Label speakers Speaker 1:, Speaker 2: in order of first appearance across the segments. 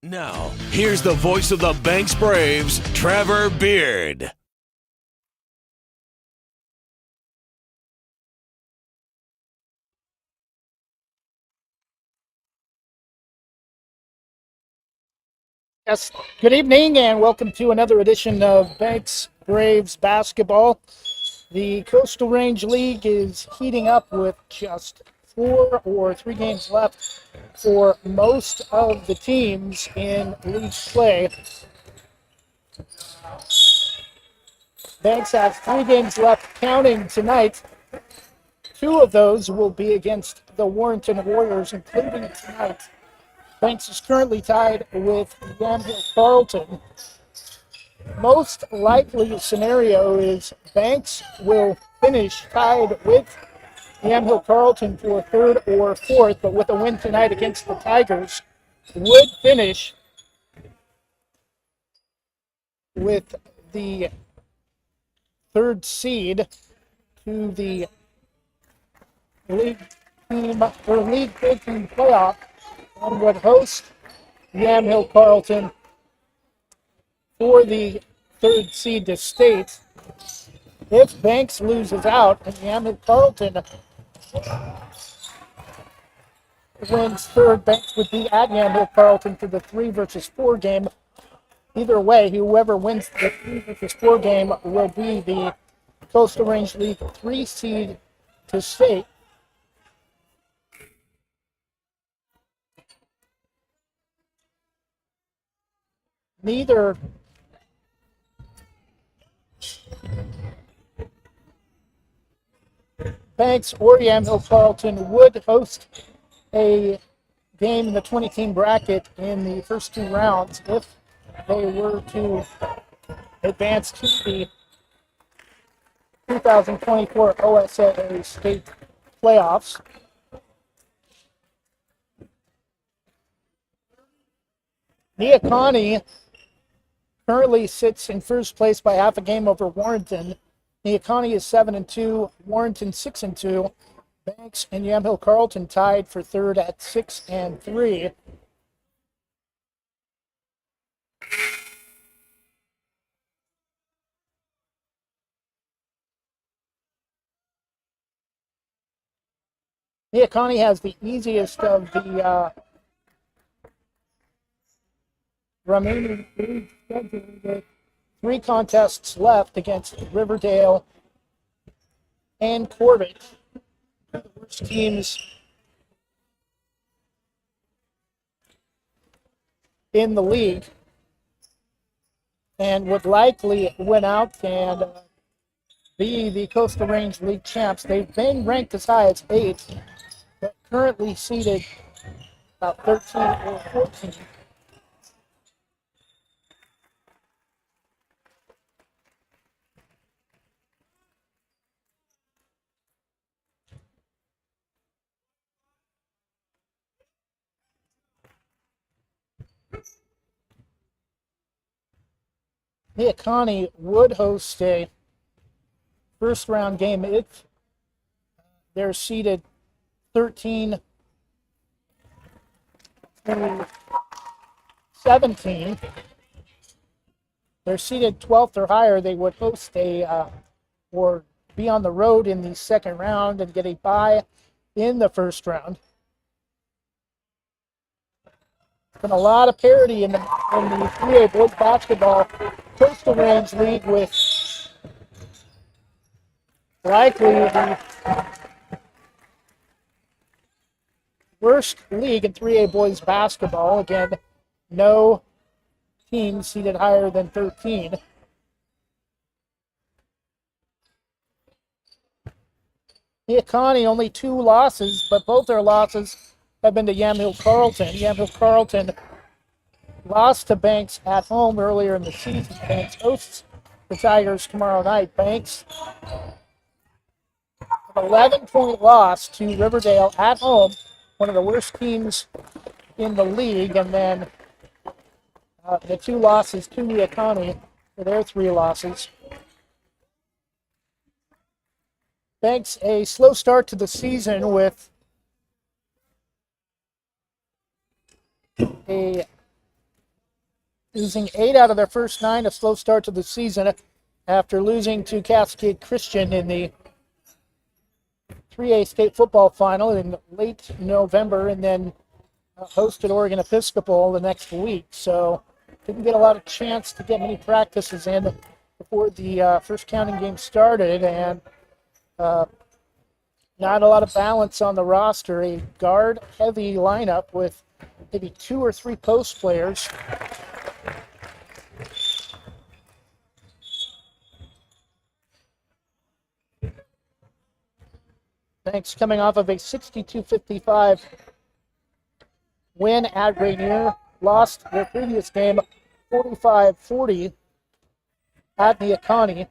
Speaker 1: Now, here's the voice of the Banks Braves, Trevor Beard.
Speaker 2: Yes, good evening and welcome to another edition of Banks Braves basketball. The Coastal Range League is heating up with just 4 or 3 games left for most of the teams in league play. Banks has 3 games left counting tonight. 2 of those will be against the Warrenton Warriors, including tonight. Banks is currently tied with Yamhill Carleton. Most likely scenario is Banks will finish tied with Yamhill Carleton for third or fourth, but with a win tonight against the Tigers, would finish with the third seed to the league team or league big team playoff and would host Yamhill Carleton for the third seed to state. If Banks loses out and Yamhill Carleton wins third, Banks would be at Yamhill Carleton for the 3 versus 4 game. Either way, whoever wins the 3 versus 4 game will be the Coastal Range League 3 seed to state. Neither Banks or Yamhill Carleton would host a game in the 20-team bracket in the first 2 rounds if they were to advance to the 2024 OSAA state playoffs. Neocani currently sits in first place by half a game over Warrenton. Neocani is 7-2, Warrenton 6-2. Banks and Yamhill Carleton tied for third at 6-3. Neocani has the easiest of the remaining league schedule with 3 contests left against Riverdale and Corbett, the worst teams in the league, and would likely win out and be the Coastal Range League champs. They've been ranked as high as 8, but currently seeded about 13 or 14. Neocani would host a first round game if they're seeded 13 to 17. They're seeded 12th or higher. They would host or be on the road in the second round and get a bye in the first round. Been a lot of parity in the 3A boys basketball Coastal Range League, with likely the worst league in 3A boys basketball. Again, no team seeded higher than 13. Neocani only 2 losses, but both their losses have been to Yamhill Carleton. Yamhill Carleton lost to Banks at home earlier in the season. Banks hosts the Tigers tomorrow night. Banks, an 11-point loss to Riverdale at home, one of the worst teams in the league, and then the 2 losses to Neocani for their 3 losses. Banks a slow start to the season with a losing 8 out of their first 9, a slow start to the season after losing to Cascade Christian in the 3A state football final in late November, and then hosted Oregon Episcopal the next week. So didn't get a lot of chance to get many practices in before the first counting game started, and not a lot of balance on the roster. A guard-heavy lineup with maybe 2 or 3 post players. Banks coming off of a 62-55 win at Rainier. Lost their previous game 45-40 at Neocani.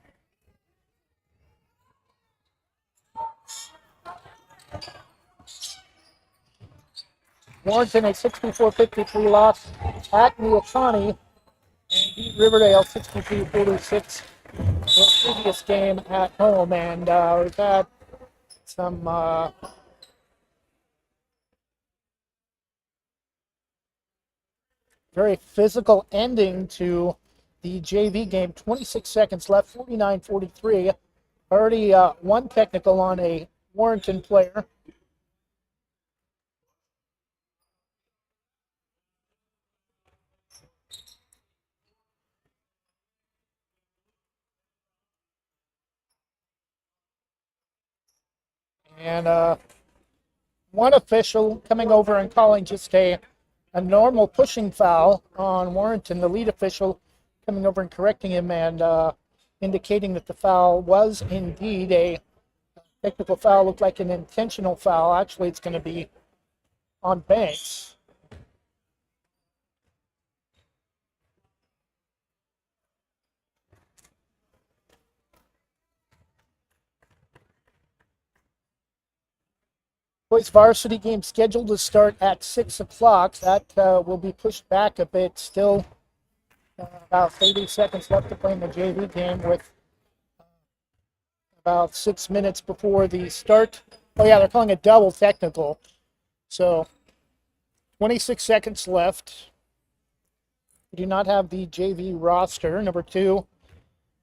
Speaker 2: Warrenton a 64-53 loss at Neocani, and beat Riverdale 63-46 their previous game at home. And we've had some very physical ending to the JV game. 26 seconds left, 49-43. Already one technical on a Warrenton player. And one official coming over and calling just a normal pushing foul on Warrenton. The lead official coming over and correcting him and indicating that the foul was indeed a technical foul. Looked like an intentional foul. Actually, it's going to be on Banks. Boys varsity game scheduled to start at 6 o'clock. That will be pushed back a bit. Still about 30 seconds left to play in the JV game with about 6 minutes before the start. Oh yeah, they're calling a double technical. So 26 seconds left. We do not have the JV roster. Number 2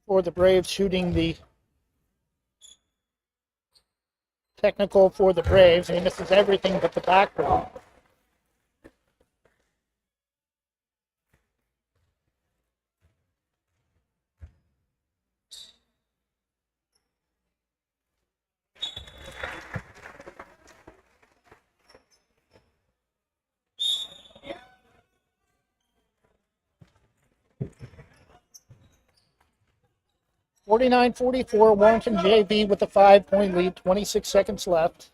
Speaker 2: for the Braves shooting the technical for the Braves. I mean, this is everything but the background. (49-44) Warrenton JV with a 5-point lead. 26 seconds left.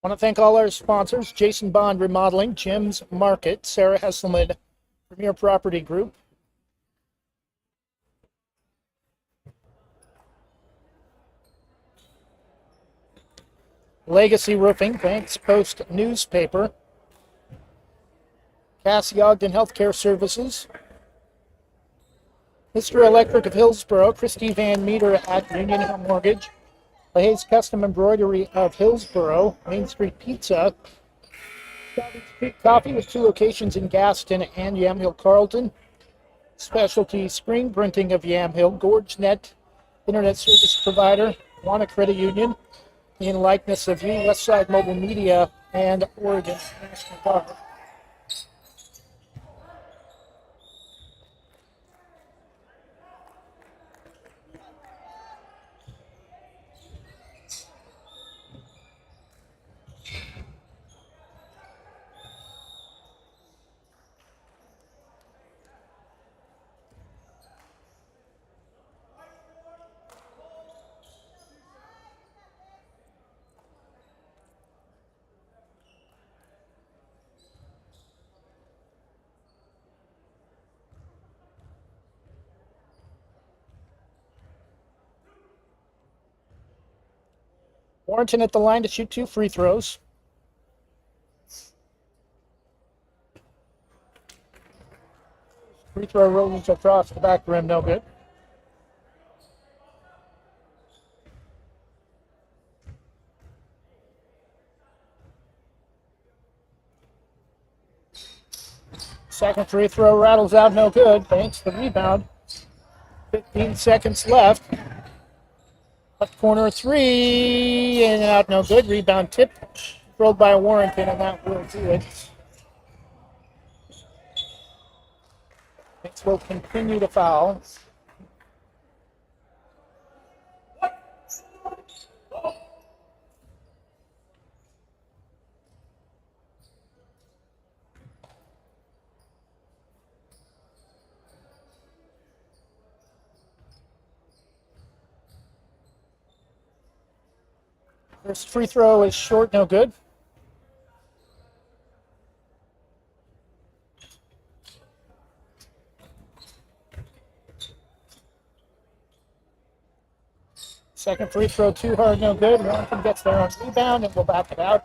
Speaker 2: I want to thank all our sponsors: Jason Bond Remodeling, Jim's Market, Sarah Hesselman, Premier Property Group, Legacy Roofing, Banks Post Newspaper, Cassie Ogden Healthcare Services, Mr. Electric of Hillsboro, Christy Van Meter at Union Hill Mortgage, LaHaye's Custom Embroidery of Hillsboro, Main Street Pizza, Savage Creek Coffee with 2 locations in Gaston and Yamhill Carlton, Specialty Screen Printing of Yamhill, GorgeNet Internet Service Provider, Wanna Credit Union, In Likeness of You, Westside Mobile Media, and Oregon National Guard. Warrenton at the line to shoot 2 free throws. Free throw rolls across the back rim, no good. Second free throw rattles out, no good. Banks the rebound. 15 seconds left. Left corner three, in and out, no good. Rebound tip, rolled by Warrenton, and that will do it. Banks will continue to foul. First free throw is short, no good. Second free throw too hard, no good. Warrenton gets there on rebound and will back it out.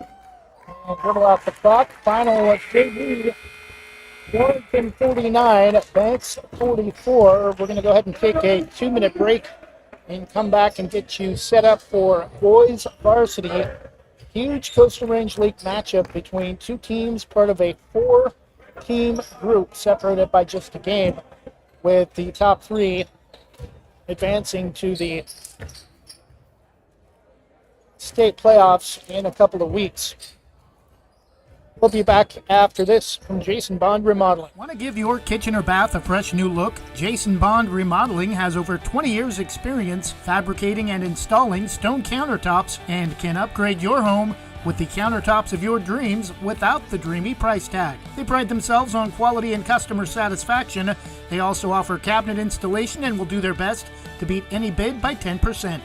Speaker 2: And dribble out the clock. Final JV, Warrenton 49, Banks 44. We're going to go ahead and take a 2-minute break and come back and get you set up for boys varsity. Huge Coastal Range League matchup between two teams, part of a 4-team group separated by just a game, with the top 3 advancing to the state playoffs in a couple of weeks. We'll be back after this from Jason Bond Remodeling.
Speaker 3: Want to give your kitchen or bath a fresh new look? Jason Bond Remodeling has over 20 years experience fabricating and installing stone countertops and can upgrade your home with the countertops of your dreams without the dreamy price tag. They pride themselves on quality and customer satisfaction. They also offer cabinet installation and will do their best to beat any bid by 10%.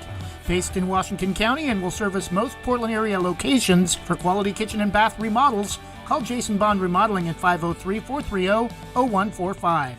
Speaker 3: Based in Washington County and will service most Portland area locations. For quality kitchen and bath remodels, call Jason Bond Remodeling at 503-430-0145.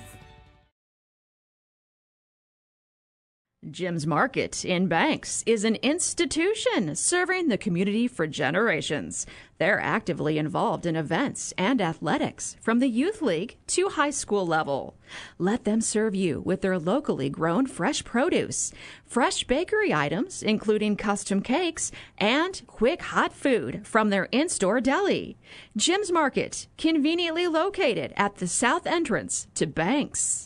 Speaker 4: Jim's Market in Banks is an institution serving the community for generations. They're actively involved in events and athletics from the youth league to high school level. Let them serve you with their locally grown fresh produce, fresh bakery items, including custom cakes, and quick hot food from their in-store deli. Jim's Market, conveniently located at the south entrance to Banks.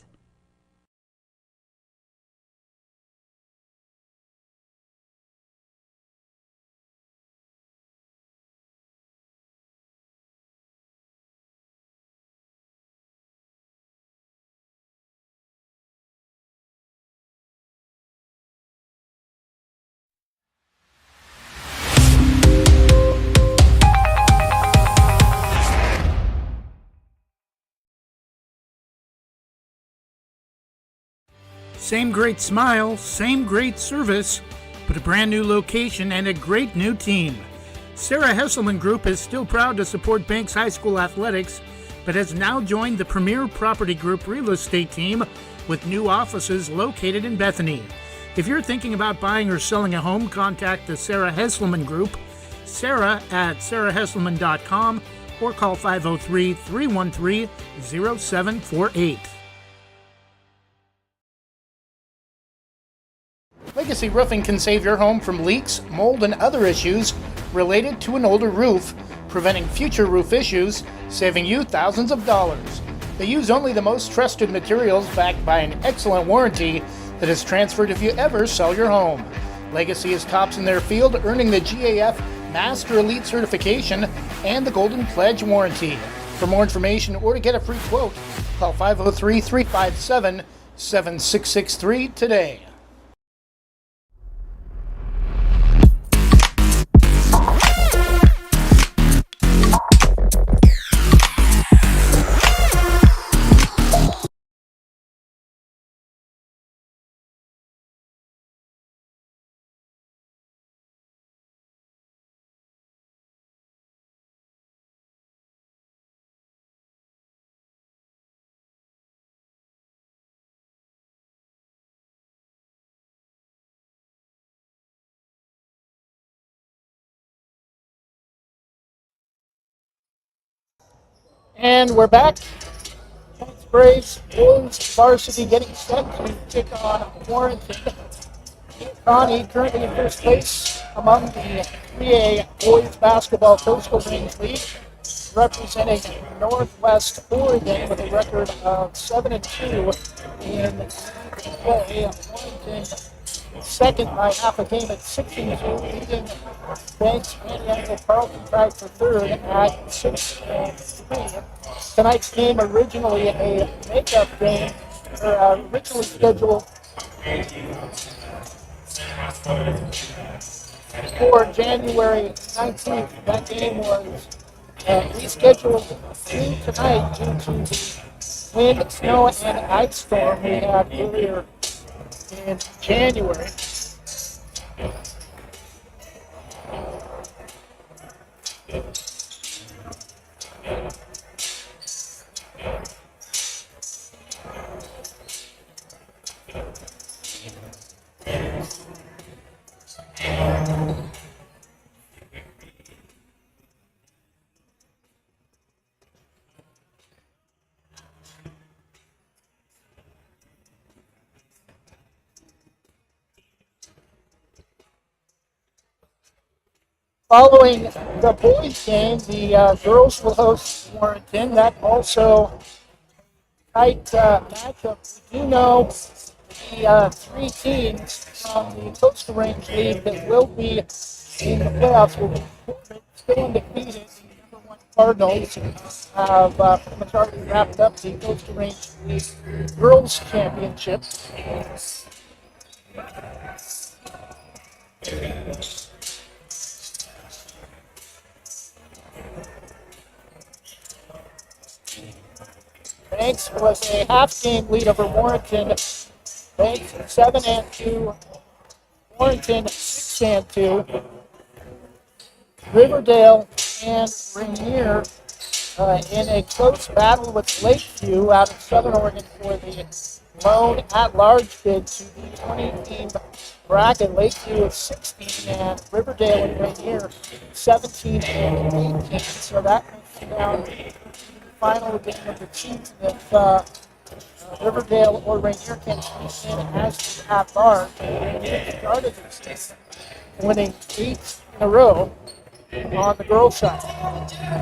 Speaker 3: Same great smile, same great service, but a brand new location and a great new team. Sarah Hesselman Group is still proud to support Banks High School athletics, but has now joined the Premier Property Group real estate team with new offices located in Bethany. If you're thinking about buying or selling a home, contact the Sarah Hesselman Group, Sarah at sarahhesselman.com, or call 503-313-0748.
Speaker 2: Legacy Roofing can save your home from leaks, mold, and other issues related to an older roof, preventing future roof issues, saving you thousands of dollars. They use only the most trusted materials backed by an excellent warranty that is transferred if you ever sell your home. Legacy is tops in their field, earning the GAF Master Elite certification and the Golden Pledge warranty. For more information or to get a free quote, call 503-357-7663 today. And we're back. Braves boys varsity getting set to take on Warrenton. Connie currently in first place among the 3A boys basketball Coastal Range League, representing Northwest Oregon with a record of 7-2 in play. Warrenton second by half a game at 6-2, leading Banks and Carlton tied for third at 6-3. Tonight's game originally a makeup game, originally scheduled for January 19th. That game was rescheduled to tonight due to the wind, snow, and ice storm we had earlier in January. Following the boys' game, the girls will host Warrenton. That also tight matchup. We do know the three teams from the Coastal Range League that will be in the playoffs will be still undefeated. The number one Cardinals have pretty much already wrapped up the Coastal Range League Girls Championship. Banks was a half-game lead over Warrenton. Banks 7-2. Warrenton 6-2. Riverdale and Rainier in a close battle with Lakeview out of Southern Oregon for the lone at-large bid to the 20-team bracket. Lakeview is 16 and Riverdale and Rainier 17 and 18. So that moves down final game of the season if Riverdale or Rainier can sneak in as the at-large. Rainier started the season winning 8 in a row on the girls' side.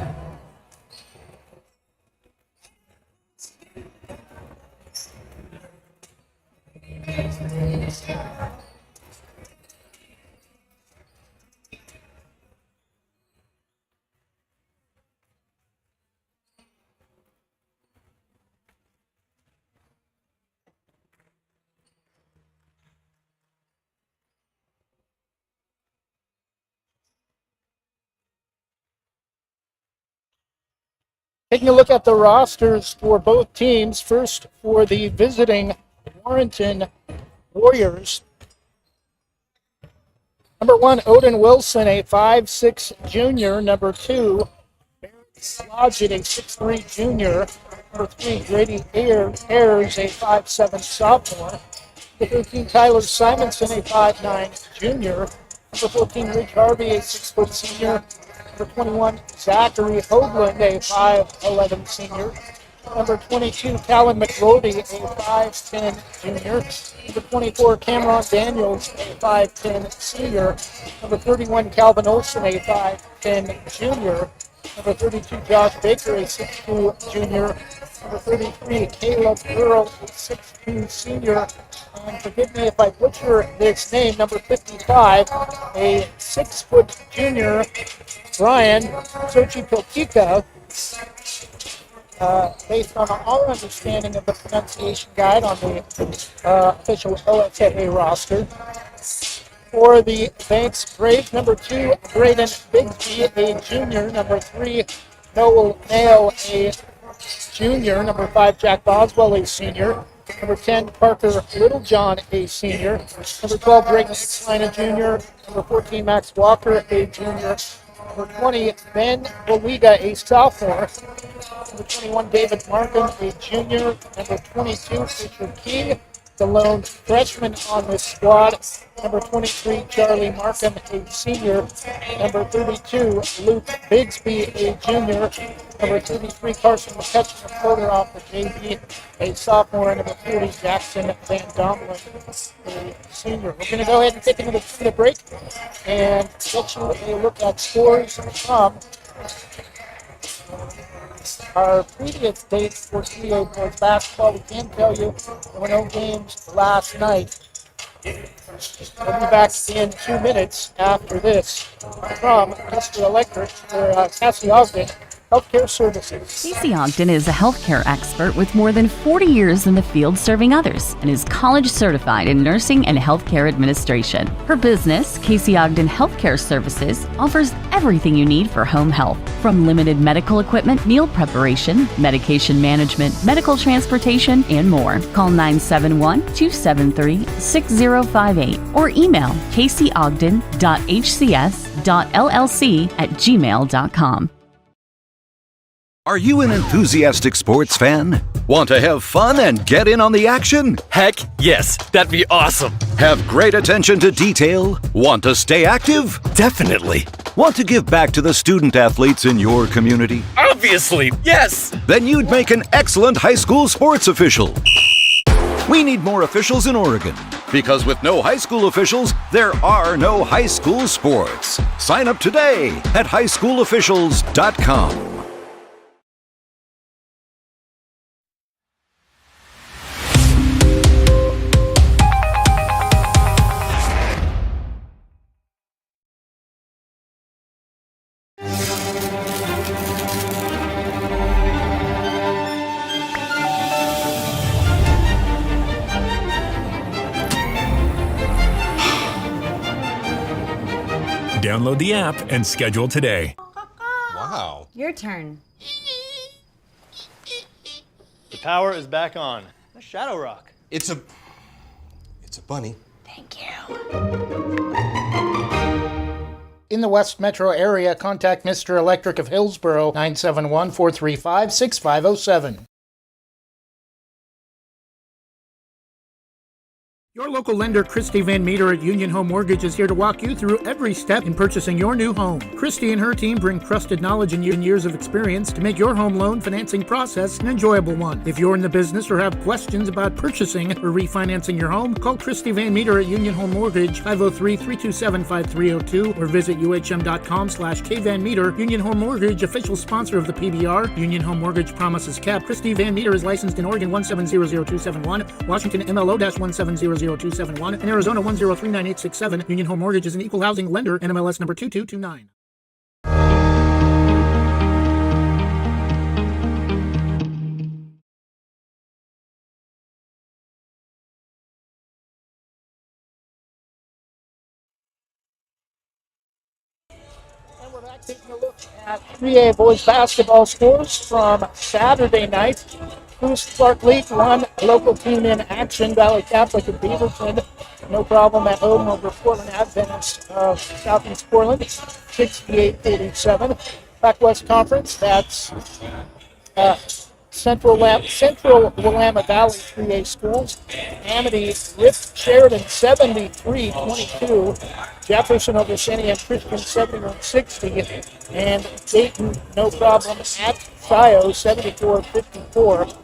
Speaker 2: Taking a look at the rosters for both teams. First, for the visiting Warrenton Warriors. Number 1, Odin Wilson, a 5'6 junior. Number 2, Barry Slodgett, a 6'3 junior. Number 3, Grady Ayers, a 5'7 sophomore. Number 13, Tyler Simonson, a 5'9 junior. Number 14, Rich Harvey, a 6' senior. Number 21, Zachary Hoagland, a 5'11 senior. Number 22, Callan McRody, a 5'10 junior. Number 24, Cameron Daniels, a 5'10 senior. Number 31, Calvin Olson, a 5'10 junior. Number 32, Josh Baker, a 6'2 junior. Number 33, Caleb Earl, a 6'2 senior. And forgive me if I butcher this name, number 55, a 6-foot junior, Brian Xochipiltica. Based on our understanding of the pronunciation guide on the official OSFA roster. For the Banks Braves, number 2, Braden Bigsby, a junior. Number 3, Noel Nail, a junior. Number 5, Jack Boswell, a senior. Number 10, Parker Littlejohn, a senior. Number 12, Greg Stein, a junior. Number 14, Max Walker, a junior. Number 20, Ben Boliga, a sophomore. Number 21, David Markham, a junior. Number 22, Richard King, the lone freshman on this squad. Number 23, Charlie Markham, a senior. Number 32, Luke Bigsby, a junior. Number 33, Carson McCutcheon, a floater off the JV, a sophomore. And number 40, Jackson Van Domlin, a senior. We're going to go ahead and take another break and get you a look at scores from our previous dates for 3A boys basketball. We can tell you there were no games last night. We'll be back in 2 minutes after this from Mr. Electric for Cassie Ogden Healthcare Services.
Speaker 5: Casey Ogden is a healthcare expert with more than 40 years in the field serving others and is college certified in nursing and healthcare administration. Her business, Casey Ogden Healthcare Services, offers everything you need for home health, from limited medical equipment, meal preparation, medication management, medical transportation, and more. Call 971-273-6058 or email caseyogden.hcs.llc@gmail.com.
Speaker 6: Are you an enthusiastic sports fan? Want to have fun and get in on the action?
Speaker 7: Heck, yes, that'd be awesome.
Speaker 6: Have great attention to detail? Want to stay active?
Speaker 7: Definitely.
Speaker 6: Want to give back to the student athletes in your community?
Speaker 7: Obviously, yes.
Speaker 6: Then you'd make an excellent high school sports official. We need more officials in Oregon, because with no high school officials, there are no high school sports. Sign up today at highschoolofficials.com.
Speaker 8: Download the app and schedule today.
Speaker 9: Wow.
Speaker 10: Your turn.
Speaker 11: The power is back on. A Shadow Rock.
Speaker 9: It's a bunny.
Speaker 10: Thank you.
Speaker 2: In the West Metro area, contact Mr. Electric of Hillsboro, 971-435-6507.
Speaker 3: Your local lender, Christy Van Meter at Union Home Mortgage, is here to walk you through every step in purchasing your new home. Christy and her team bring trusted knowledge and years of experience to make your home loan financing process an enjoyable one. If you're in the business or have questions about purchasing or refinancing your home, call Christy Van Meter at Union Home Mortgage, 503-327-5302, or visit uhm.com/kvanmeter. Union Home Mortgage, official sponsor of the PBR. Union Home Mortgage promises cap. Christy Van Meter is licensed in Oregon 1700271, Washington MLO-1700271, and Arizona 1039867. Union Home Mortgage is an equal housing lender, NMLS number 2229.
Speaker 2: And we're back taking a look at 3A boys basketball scores from Saturday night. Boost Clark League, one local team in action. Valley Catholic of Beaverton, no problem at home over Portland Adventist of Southeast Portland, 68-47. Back West Conference, that's Central Willamette Valley 3A schools. Amity ripped Sheridan 73-22. Jefferson over San Antonio Christian 71-60. And Dayton, no problem at Shio 74-54.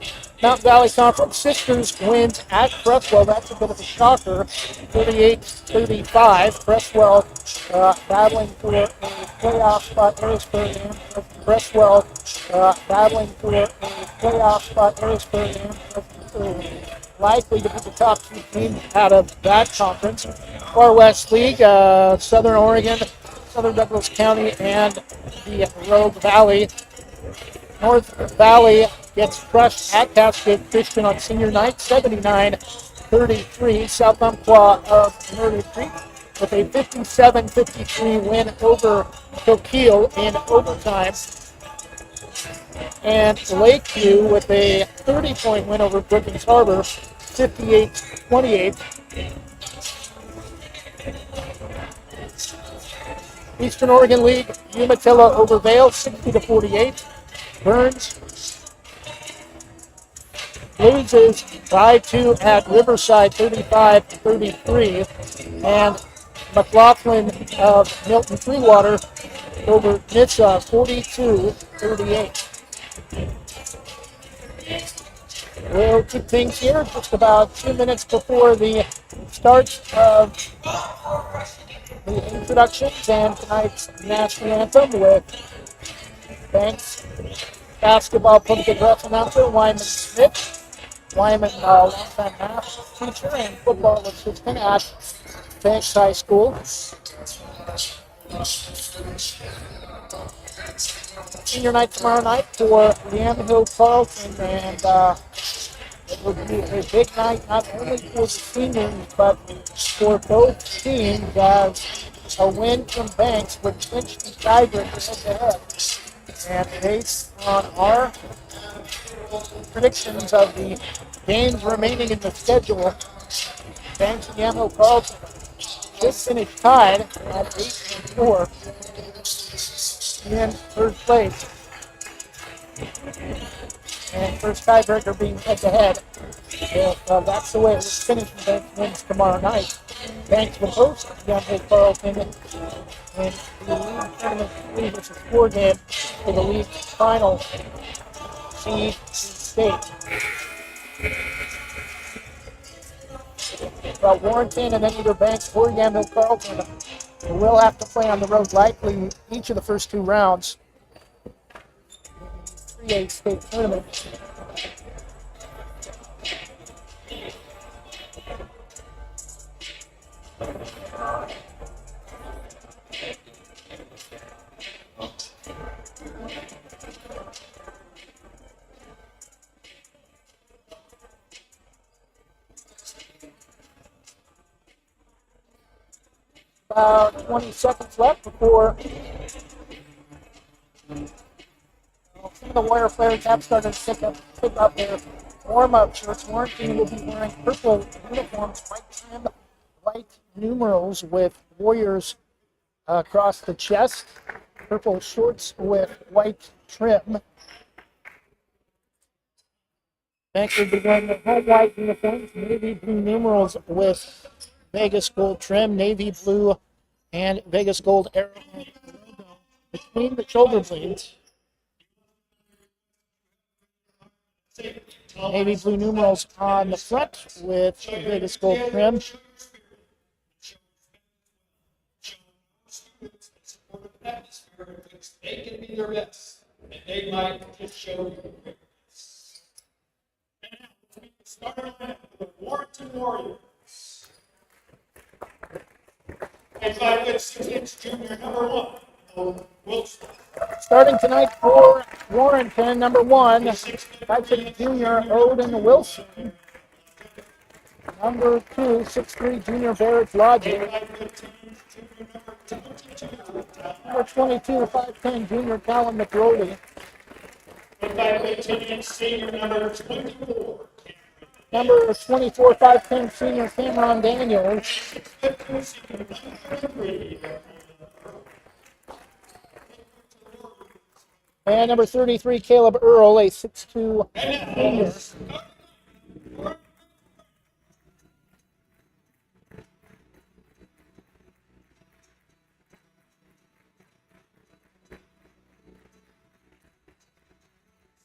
Speaker 2: Mountain Valley Conference Sisters wins at Cresswell. That's a bit of a shocker, 38-35. Cresswell battling for a playoff spot. Harrisburg and Cresswell battling for a playoff spot. Harrisburg and likely to be the top two teams out of that conference. Far West League, Southern Oregon, Southern Douglas County, and the Rogue Valley. North Valley gets crushed at Cascade Christian on senior night, 79-33. South Umpqua of Murray Creek with a 57-53 win over Coquille in overtime. And Lakeview with a 30-point win over Brookings Harbor, 58-28. Eastern Oregon League, Umatilla over Vail, 60-48. Burns loses by 2 at Riverside 35-33. And McLaughlin of Milton Freewater over Nitsa 42-38. We'll keep things here just about 2 minutes before the start of the introductions and tonight's national anthem with Banks basketball public address announcer Wyman Smith. Wyman, longtime math teacher and football assistant at Banks High School. Senior night tomorrow night for Yamhill Carlton, and it will be a big night not only for the seniors but for both teams, as a win from Banks would clinch the tiebreaker head-to-head. And based on our predictions of the games remaining in the schedule, Banks and Yamhill Carlton just finished tied at 8-4 in third place. And first tiebreaker being head-to-head. If that's the way it was finished, and Banks wins tomorrow night, Banks will host Yamhill Carlton in the league tournament 3 versus 4 game for the league's final seed state. But Warrenton and then either Banks or Yamhill Carlton will have to play on the road likely each of the first 2 rounds in the 3A state tournament. About 20 seconds left before some of the Warrior players have started to pick up their warm-up shirts. Warrenton will be wearing purple uniforms, white trim, white numerals with Warriors across the chest, purple shorts with white trim. Banks will be wearing the home white uniforms, navy blue numerals with Vegas gold trim, navy blue and Vegas gold arrowhead logo between the shoulder blades. Navy blue numerals on the front with Vegas gold trim.
Speaker 10: They can be their best, and they might just show you weakness. And now, let's get started on the Warrenton Warriors. And 5'6" junior number 1, Wilson.
Speaker 2: Starting tonight for Warrenton, number 1, 5'6" junior Odin Wilson. Number 2, 6'3" junior Barrett Logic. Number 22, 5'10" junior Callum McRody.
Speaker 10: 5'15" senior number 24.
Speaker 2: Number 24, 5'10" senior Cameron Daniels. And number 33, Caleb Earl, a 6'2" senior.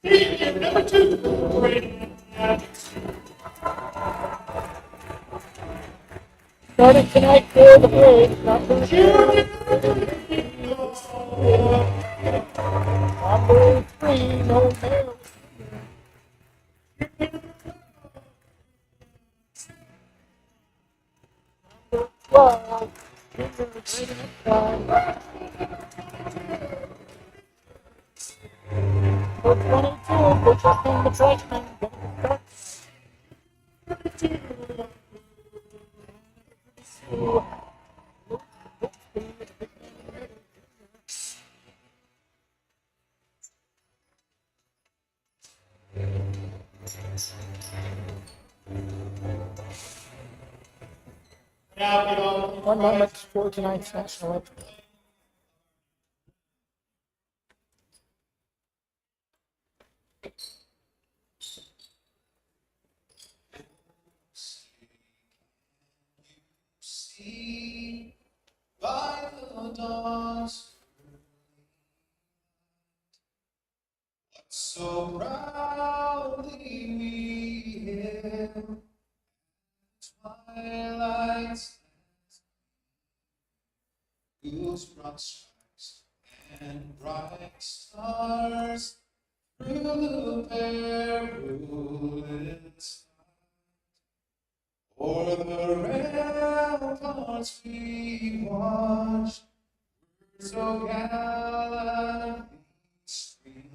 Speaker 10: Senior number 2,
Speaker 2: Starting tonight for the Braves, number 3, no mail. Number 12, junior Braden Upton. Number 22, Bishop and the freshman, One moment for tonight's national anthem.
Speaker 10: So proudly we hail twilight's goosebumps strikes and bright stars through the perilous night. O'er the ramparts we watched, so gallantly stream.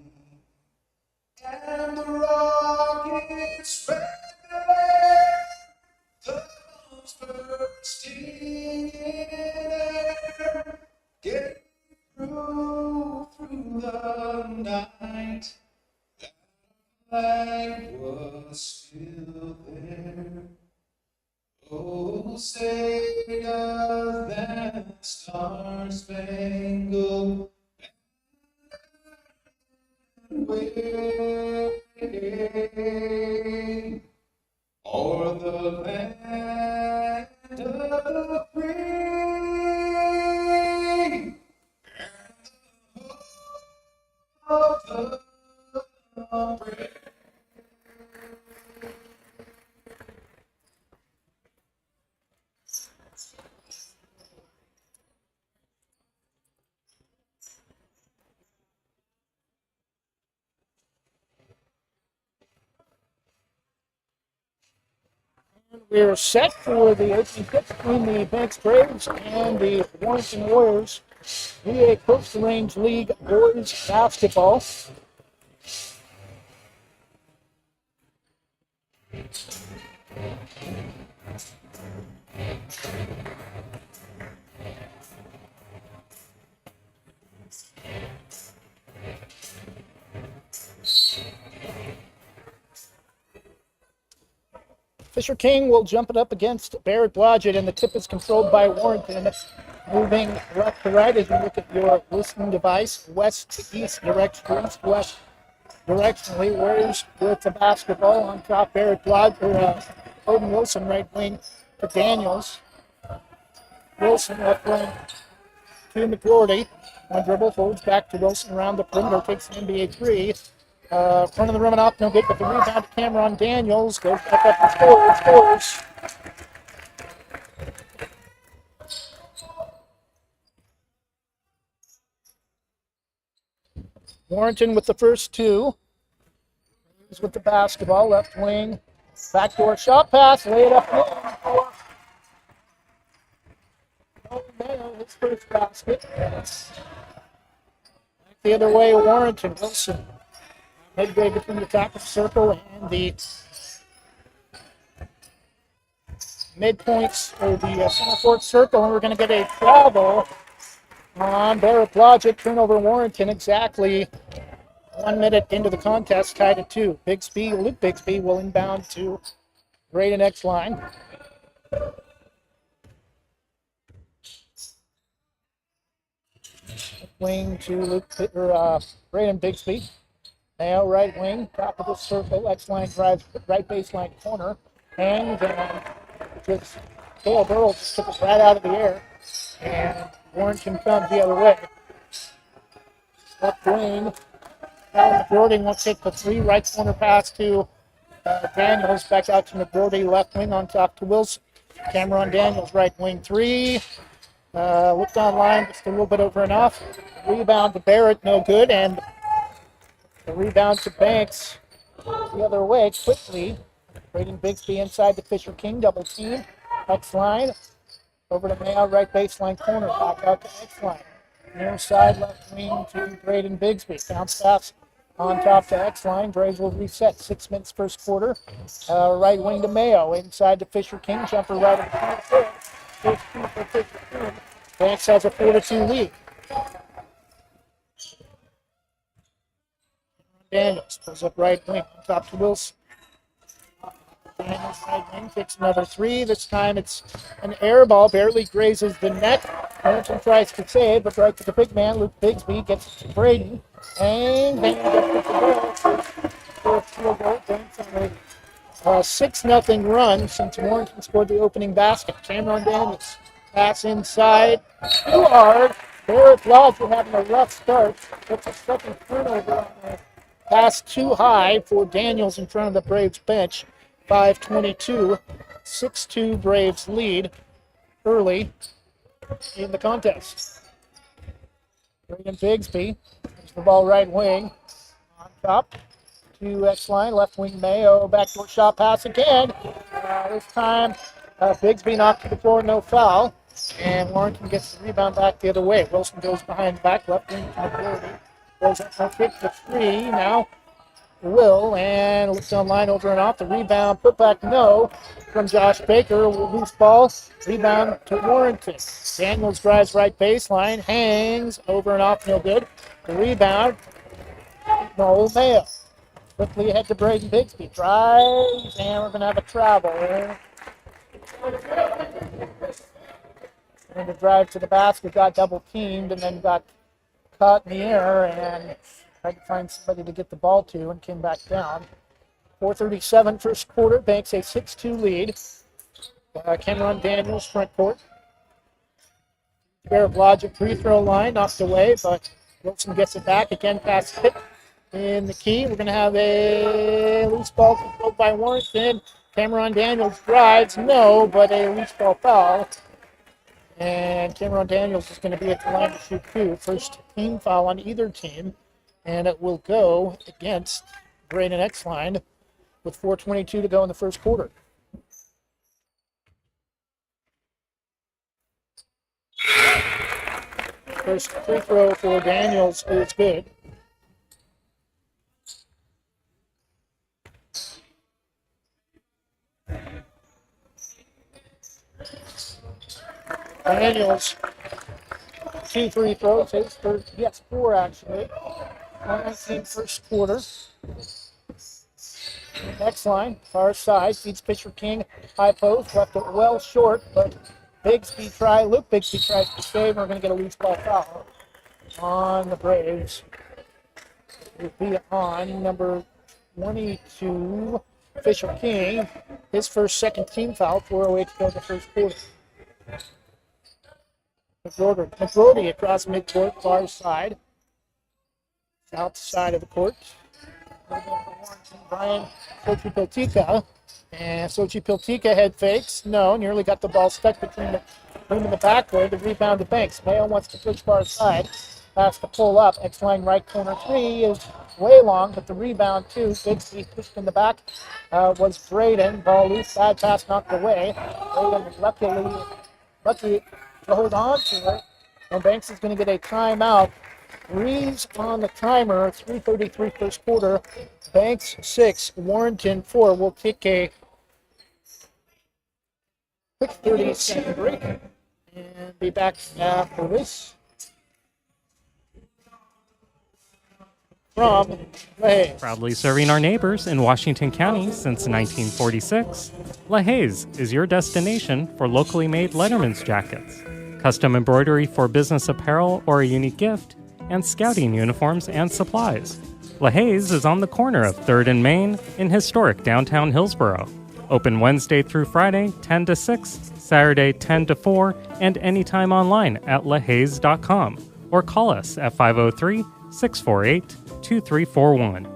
Speaker 10: And the rockets red glare, the bombs bursting in air, gave through the night. That flag was still there. Oh, say does that star-spangled wave o'er the land of the free and the hope of the brave.
Speaker 2: We're set for the opening pitch between the Banks Braves and the Warrenton Warriors. VA Coastal Range League boys basketball. Fisher King will jump it up against Barrett Blodgett, and the tip is controlled by Warrenton. Moving left to right as you look at your listening device, west to east direction, east-west directionally. Warriors with the basketball on top. Barrett Blodgett, Odin Wilson right wing to Daniels. Wilson left wing to McGordy. One dribble, folds back to Wilson around the perimeter, takes an NBA three. Front of the rim and off, no good, but the rebound to Cameron Daniels. Goes back up and scores. Warrenton with the first two. He's with the basketball, left wing. Backdoor shot pass, lay it up for Mayo, his first basket. The other way, Warrenton, Wilson. Midway between the top of the circle and the midpoints or the center court circle, and we're going to get a travel on Barrett Blodgett. Turnover Warrenton exactly 1 minute into the contest, tied at 2. Luke Bigsby will inbound to Braden X line. Wing to Braden Bigsby. Now right wing, top of the circle, X-line drives right baseline corner, and just Dale Burrow just took it right out of the air, and Warrenton comes the other way. Left wing, Alan McGordy won't take the three, right corner pass to Daniels, back out to McGordy, left wing on top to Wilson. Cameron Daniels, right wing three, looked online, just a little bit over and off. Rebound to Barrett, no good, and the rebound to Banks the other way quickly. Braden Bigsby inside the Fisher King, double team. X-line, over to Mayo, right baseline corner, back out to X-line. Near side left wing to Braden Bigsby. Bounce pass on top to X-line. Braves will reset, 6 minutes first quarter. Right wing to Mayo, inside to Fisher King, jumper right at the corner. First two for Fisher King. Banks has a 4-2 lead. Daniels pulls up right wing on top to Wilson. Daniels right wing takes another three. This time it's an air ball, barely grazes the net. Warrenton tries to save, but right to the big man, Luke Bigsby gets it to Braden. And then gets it to goal for a field goal. Banks on a 6-0 run since Warrenton scored the opening basket. Cameron Daniels pass inside. Too hard. Barrett Blodgett having a rough start. Gets a second turnover on the Pass too high for Daniels in front of the Braves bench. 5:22, 6-2 Braves lead early in the contest. Braden Bigsby puts the ball right wing on top to X line, left wing Mayo, backdoor shot pass again. This time Bigsby knocked to the floor, no foul, and Warrenton gets the rebound back the other way. Wilson goes behind the back, left wing to McGrory. Goes up for kick for three. Now Will, and looks on line over and off. The rebound, put back no from Josh Baker. Loose ball, rebound to Warrenton. Daniels drives right baseline, hangs over and off, no good. The rebound, Noel Mayo. Quickly ahead to Braden Bigsby. Drives, and we're going to have a travel. And the drive to the basket got double teamed and then got caught in the air and tried to find somebody to get the ball to and came back down. 4:37 first quarter. Banks a 6-2 lead. Cameron Daniels front court. Pair of Logic free throw line knocked away, but Wilson gets it back again past Pitt in the key. We're going to have a loose ball controlled by Warrenton. Cameron Daniels drives, no, but a loose ball foul. And Cameron Daniels is going to be at the line to shoot two. First team foul on either team. And it will go against Braden X-Line with 4:22 to go in the first quarter. First free throw for Daniels is good. Daniels, 2 free throws, his first, yes, 4 actually. 119 first quarter. Next line, far side, feeds Pitcher King, high post, left it well short, but Luke Bigsby tries to save, and we're going to get a loose ball foul on the Braves. It will be on number 22, Fisher King, his first second team foul, 4:08 to go in the first quarter. McGrory across midcourt, far side. South side of the court. Brian Sochi Piltica. And Sochi Piltica head fakes. No, nearly got the ball stuck between the rim and the backboard. The rebound to Banks. Mayo wants to push far side. Pass to pull up. X-line right corner three is way long, but the rebound too. Bigsby pushed in the back was Braden. Ball loose. Bad pass knocked away. Braden lucky to hold on to it. And Banks is going to get a timeout. Reeves on the timer, 3:33 first quarter. Banks 6, Warrenton 4. We'll take a quick 30-second break and be back after this. From LaHaye.
Speaker 12: Proudly serving our neighbors in Washington County since 1946, LaHaye's is your destination for locally made Letterman's jackets, custom embroidery for business apparel or a unique gift, and scouting uniforms and supplies. LaHaye's is on the corner of 3rd and Main in historic downtown Hillsboro. Open Wednesday through Friday, 10 to 6, Saturday, 10 to 4, and anytime online at lahays.com or call us at 503-648-2341.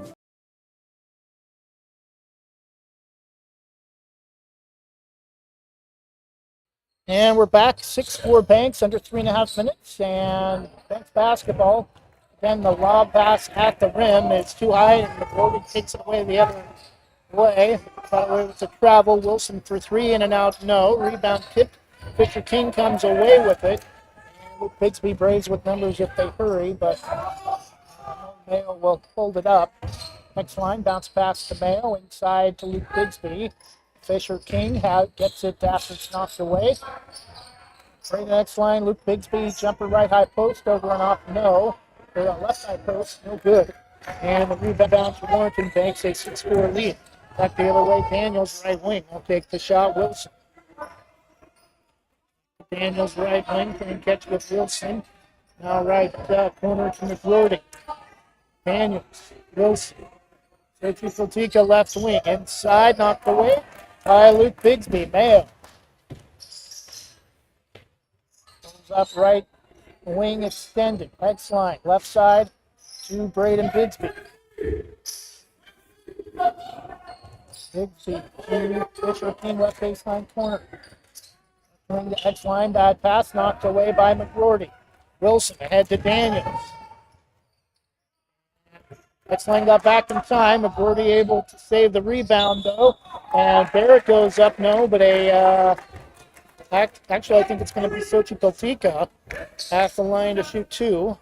Speaker 2: And we're back, 6-4 Banks, under 3.5 minutes, and Banks basketball. Then the lob pass at the rim is too high, and the McGrory takes it away the other way. Thought it was a travel. Wilson for three, in and out, no. Rebound tipped. Fisher King comes away with it. And Luke Bigsby Braves with numbers if they hurry, but Mayo will hold it up. Next line, bounce pass to Mayo, inside to Luke Bigsby. Fisher King gets it after it's knocked away. Right next line, Luke Bigsby, jumper right high post, over and off, no. Or left high post, no good. And the rebound to Warrenton. Banks a 6-4 lead. Back the other way, Daniels right wing will take the shot. Wilson. Daniels right wing, can catch with Wilson. Now right corner to McGrory. Daniels, Wilson. Sochi Piltica left wing, inside, knocked away by Luke Bigsby. Mayo. Goes up right wing extended. Next line, left side to Braden Bigsby. Bigsby to Fisher King, left baseline corner. Turning the X line, bad pass, knocked away by McGroarty. Wilson ahead to Daniels. X line got back in time. McGroarty able to save the rebound though. And Barrett goes up, no, but actually I think it's going to be Sochi Peltica at the line to shoot two.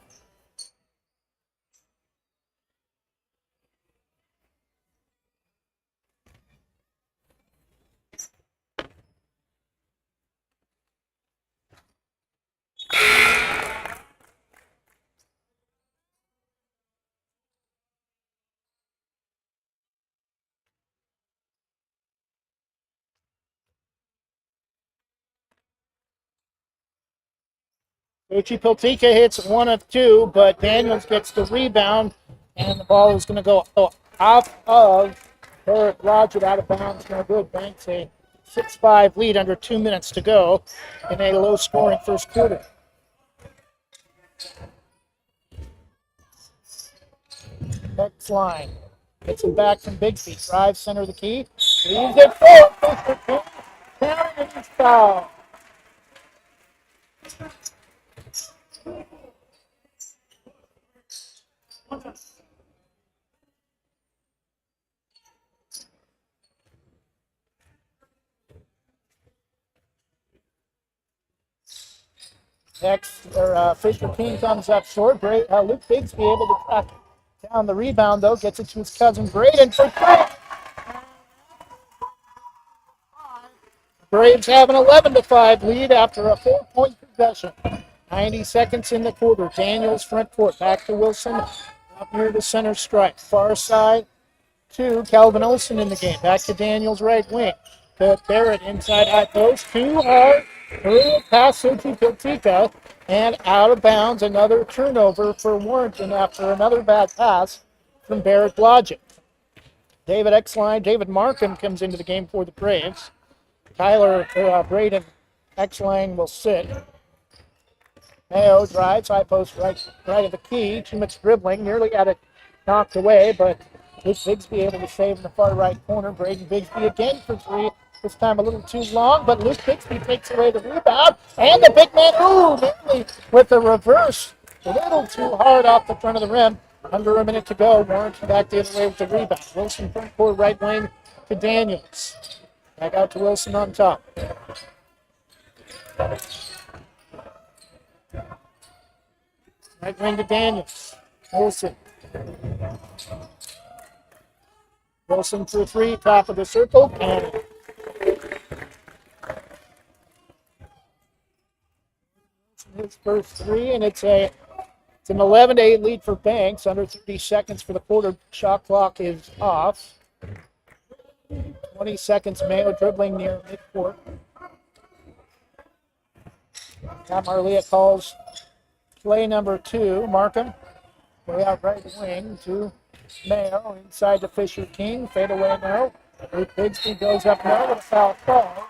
Speaker 2: Sochi Peltica hits one of two, but Daniels gets the rebound, and the ball is going to go off of Barrett Roger out of bounds. No good. Banks a 6-5 lead under 2 minutes to go in a low-scoring first quarter. X line. Gets it back from Bigsby. Drives center of the key. Leaves it forward. Counting his foul. Fisher King comes up short. Luke Bigsby able to track down the rebound, though. Gets it to his cousin Braden for three. Braves have an 11-5 lead after a 4-point possession. 90 seconds in the quarter. Daniels front court. Back to Wilson. Up near the center stripe. Far side to Calvin Olsen in the game. Back to Daniels right wing. To Barrett inside high post. Too hard. Through past Sochi Peltica. And out of bounds. Another turnover for Warrenton after another bad pass from Barrett Blodgett. David Markham comes into the game for the Braves. Braden X-Line will sit. Mayo drives, high post right of the key. Too much dribbling, nearly had it knocked away, but Luke Bigsby able to save in the far right corner. Braden Bigsby again for three. This time a little too long, but Luke Bigsby takes away the rebound. And the big man, nearly with the reverse. A little too hard off the front of the rim. Under a minute to go. Warrenton back the other way with the rebound. Wilson front court right wing to Daniels. Back out to Wilson on top. Right wing to Daniels. Wilson. Wilson for three, top of the circle. And his first three, and it's an 11-8 lead for Banks. Under 30 seconds for the quarter. Shot clock is off. 20 seconds, Mayo dribbling near midcourt. Now Marlia calls play number 2. Markham, way out right wing to Mayo. Inside to Fisher King. Fade away now. Luke Bigsby goes up now with a foul call.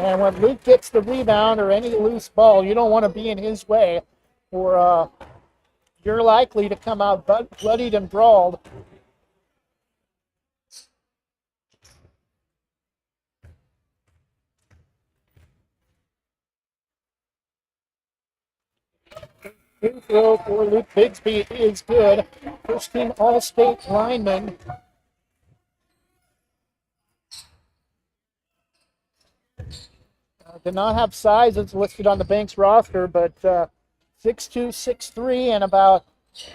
Speaker 2: And when Luke gets the rebound or any loose ball, you don't want to be in his way, or you're likely to come out bloodied and brawled. Free throw for Luke Bigsby is good. First team All-State lineman. Did not have size as listed on the Banks roster, but 6'2", 6'3", and about he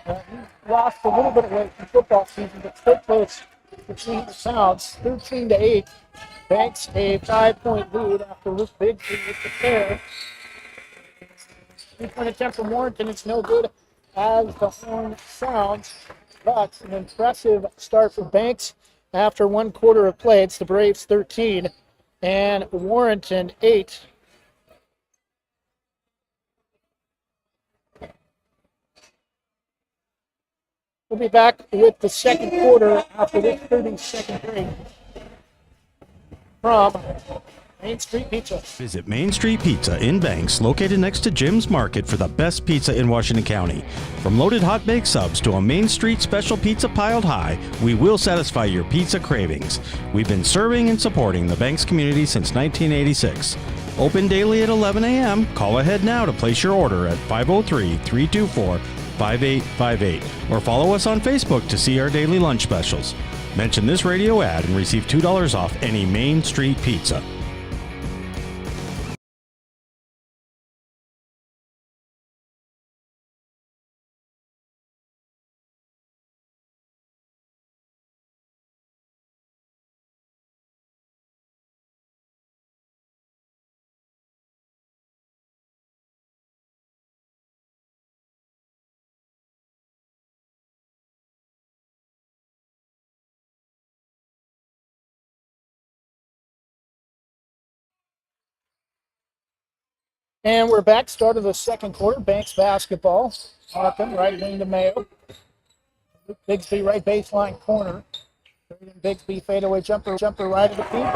Speaker 2: lost a little bit of weight in football season, but still close between the pounds. 13-8. Banks a 5-point lead after Luke Bigsby with the pair. 3-point attempt from Warrenton. It's no good as the horn sounds, but an impressive start for Banks after one quarter of play. It's the Braves 13 and Warrenton 8. We'll be back with the second quarter after this 30-second break from Main Street Pizza.
Speaker 13: Visit Main Street Pizza in Banks, located next to Jim's Market, for the best pizza in Washington County. From loaded hot baked subs to a Main Street special pizza piled high, we will satisfy your pizza cravings. We've been serving and supporting the Banks community since 1986. Open daily at 11 a.m. Call ahead now to place your order at 503-324-5858 or follow us on Facebook to see our daily lunch specials. Mention this radio ad and receive $2 off any Main Street Pizza.
Speaker 2: And we're back. Start of the second quarter. Banks basketball. Markham right wing to Mayo. Bigsby right baseline corner. Bigsby fadeaway jumper right of the feet.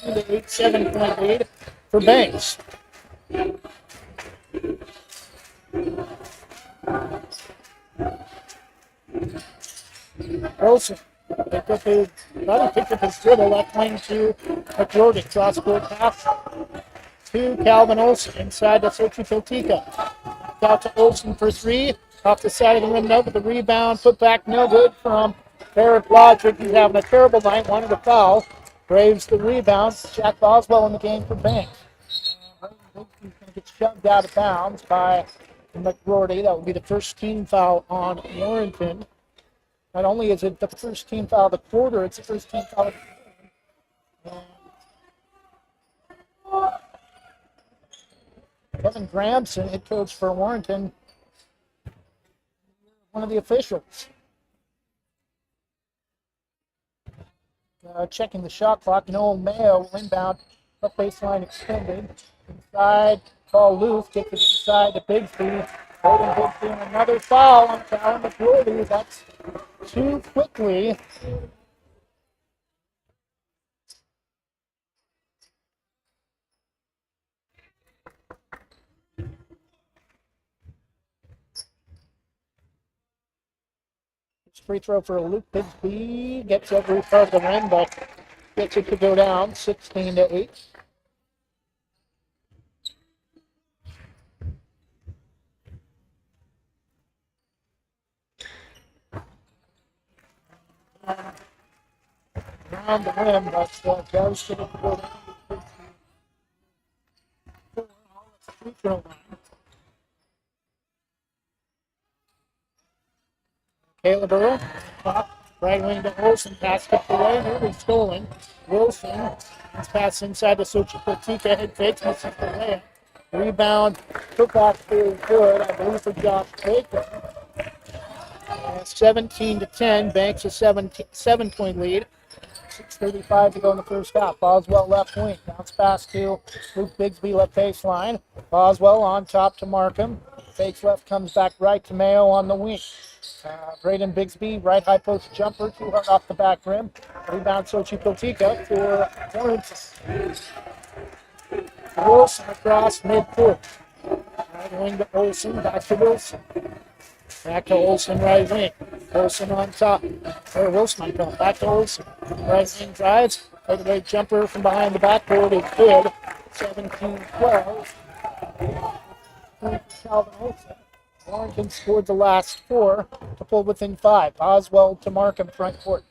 Speaker 2: With 8-7 point lead for Banks. Wilson picked up his dribble, left wing to McGroarty. Cross-court pass to Calvin Olsen inside to Sochi Piltika. Out to Olsen for three. Off the side of the rim, no, but the rebound put back no good from Barrett Blodgett. He's having a terrible night, wanted a foul. Braves the rebound. Jack Boswell in the game for Banks. He's going to get shoved out of bounds by McGroarty. That will be the first team foul on Warrenton. Not only is it the first team foul of the quarter, it's the first team foul of the game. Kevin Gramson, head coach for Warrenton, one of the officials. Checking the shot clock. Noel Mayo inbound, up baseline extended. Inside, ball loose, gets it inside to Bigsby. Holding Bigsby and another foul on Calvin McGroarty. That's too quickly. Free throw for Luke Bigsby. Gets every part of the rim, but gets it to go down 16-8. Around the rim, but does get it to go down to 16-4. Free throw line. Caleb Earl, right wing to Olsen, pass kicked away, nearly stolen. Wilson, his pass inside to Sochi Piltika, head fakes, misses the layup. Rebound, took off is good, I believe, for Josh Baker. 17-10, Banks a 7-point lead. 6:35 to go in the first half. Boswell left wing, bounce pass to Luke Bigsby, left baseline. Boswell on top to Markham. Fakes left, comes back right to Mayo on the wing. Braden Bigsby, right high post jumper, too hard off the back rim. Rebound Sochi Piltika for Warrenton. Wilson across midcourt. Right wing to Olsen, back to Wilson. Back to Olsen, right wing. Olsen on top. Or Wilson on top. Back to Olsen. Right wing drives. Right jumper from behind the backboard is good. 17-12. Calvin Olsen. Warrenton scored the last four to pull within 5. Boswell to Markham, front court.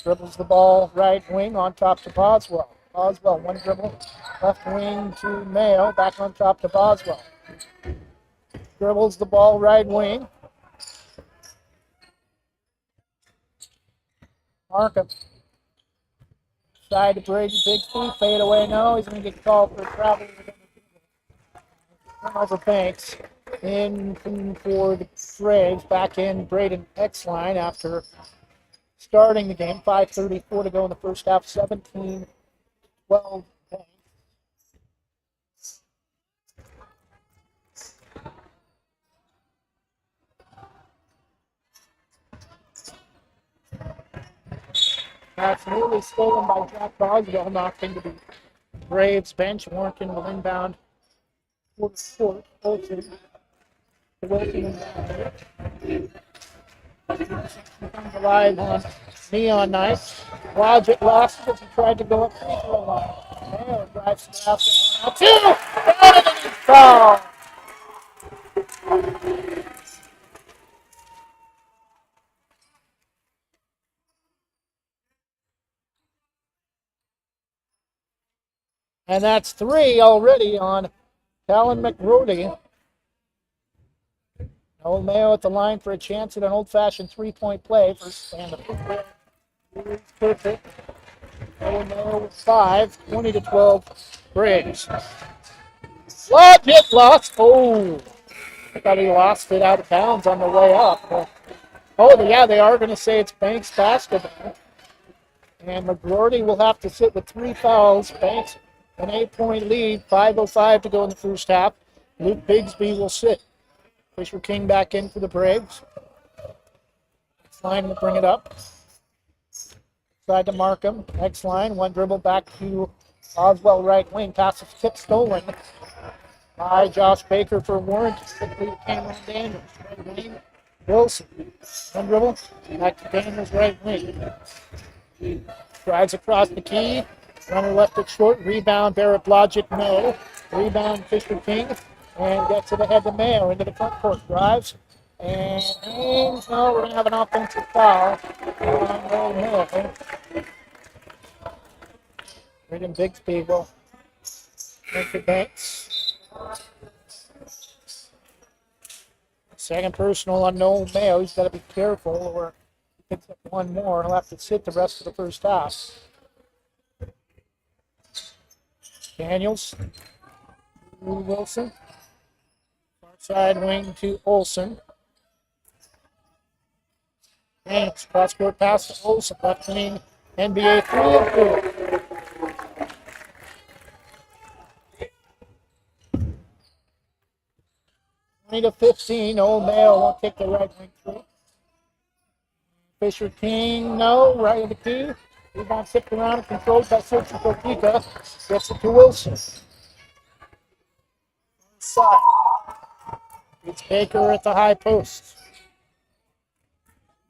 Speaker 2: Dribbles the ball right wing on top to Boswell. Boswell, one dribble. Left wing to Mayo, back on top to Boswell. Dribbles the ball right wing. Markham. Side to Brady Bigsby, fade away, no. He's going to get called for travel. Over Banks. In for the Braves, back in Braden Exline after starting the game. 5:34 to go in the first half, 17-12 Banks. That's nearly stolen by Jack Boswell, knocked into the Braves bench. Warrenton will inbound for the court. Olsen. Wilson inbound. Comes alive on Neon Night. Logic lost it as he tried to go up free throw line. Mayo drives to the basket. Now two! Down and he's fouled. And that's three already on Talon McGrody. Old Mayo at the line for a chance at an old-fashioned three-point play. First and the is perfect. Old Mayo with 5, 20-12 Braves. Logic lost. Oh, I thought he lost it out of bounds on the way up. Oh, yeah, they are going to say it's Banks basketball. And McGrody will have to sit with 3 fouls. Banks an 8-point lead, 5:05 to go in the first half. Luke Bigsby will sit. Fisher King back in for the Braves. X line will bring it up. Side to Markham. X line, one dribble back to Oswell right wing. Passes tip stolen by Josh Baker for Warrenton. Quickly to Cameron Daniels. Right wing. Wilson. One dribble. Back to Daniels right wing. Drives across the key. Runner left it short. Rebound Barrett Blodgett. No. Rebound Fisher King. And gets it ahead to Mayo into the front court. Drives. And aims. No, we're going to have an offensive foul on Old Mayo. Braden Bigsby will make the Banks. Second personal on Noel Mayo. He's got to be careful or he picks up one more. He'll have to sit the rest of the first half. Daniels. Wilson. Far side wing to Olsen. Daniels. Cross court pass to Olsen. Left wing. NBA 3-2. To 15. Old Mayo won't take the right wing through. Fisher King, no, right of the key. Rebound tipped around and controlled by Sergio Cortica. Gets it to Wilson. Inside. It's Baker at the high post.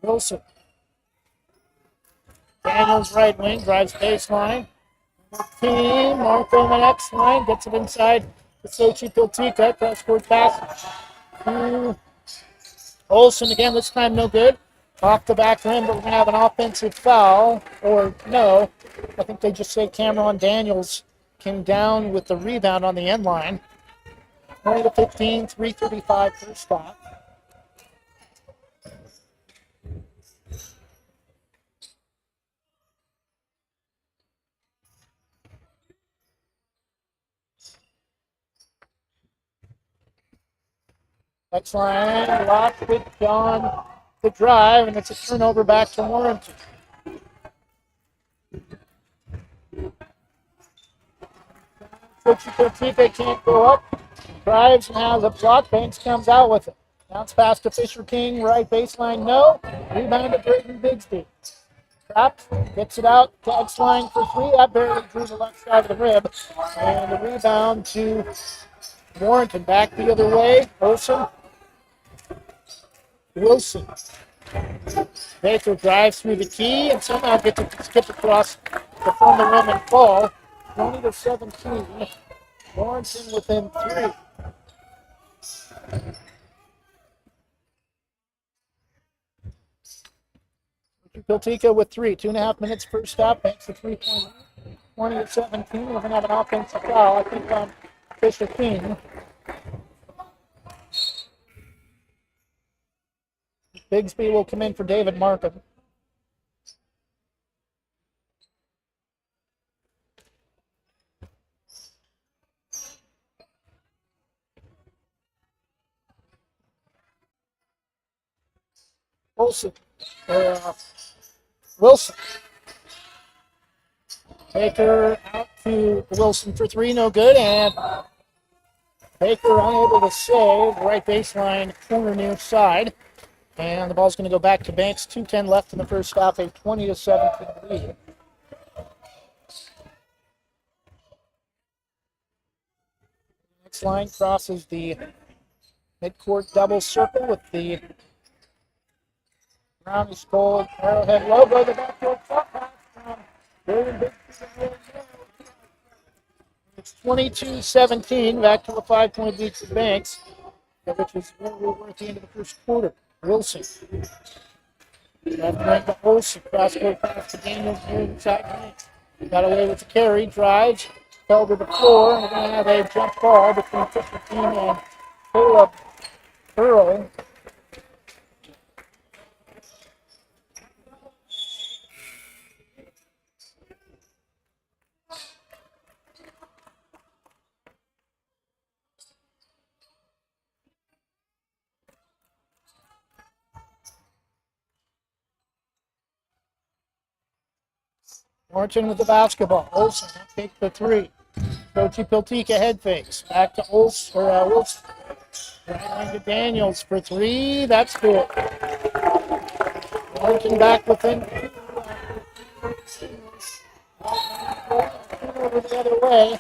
Speaker 2: Wilson. Daniels right wing, drives baseline. Team, Marco on X line, gets it inside to Sochi Piltica. Cross court pass. Olsen again, this time no good. Off the back rim, but we're going to have an offensive foul. Or no, I think they just say Cameron Daniels came down with the rebound on the end line. 20-15, 3:35 first half. Next line, locked with John the drive, and it's a turnover back to Warrenton. They can't go up. Drives and has a block. Banks comes out with it. Bounce pass to Fisher King, right baseline, no. Rebound to Braden Bigsby. Trapped, gets it out to X line for 3. That barely drew the left side of the rib. And the rebound to Warrenton. Back the other way. Olsen. Wilson. Baker drives through the key and somehow gets it skip across the front of the rim and fall. 20-17. Warrenton within 3. Piltica with 3. 2.5 minutes first stop. Banks the 3-point. 20-17. We're going to have an offensive foul, I think, on Fisher King. Bigsby will come in for David Markham. Wilson. Baker out to Wilson for 3, no good, and Baker unable to save. Right baseline, corner near side. And the ball's going to go back to Banks. 2:10 left in the first half, a 20-17 lead. Next line crosses the midcourt double circle with the brownish gold Arrowhead logo. The backdoor shot pass from William Big. It's 22-17, back to a 5-point lead for Banks, which is where we were at the end of the first quarter. Wilson. Left wing to Olsen. Cross-court pass to Daniels here inside Banks. Got away with the carry, drives, fell to the floor, and we're going to have a jump ball between Fisher Team and Caleb Earl. Warrenton with the basketball. Olsen take the three. Kochi Piltika head fakes. Back to Wilson. Right wing to Daniels for three. That's good. Warrenton back within. Over the other way.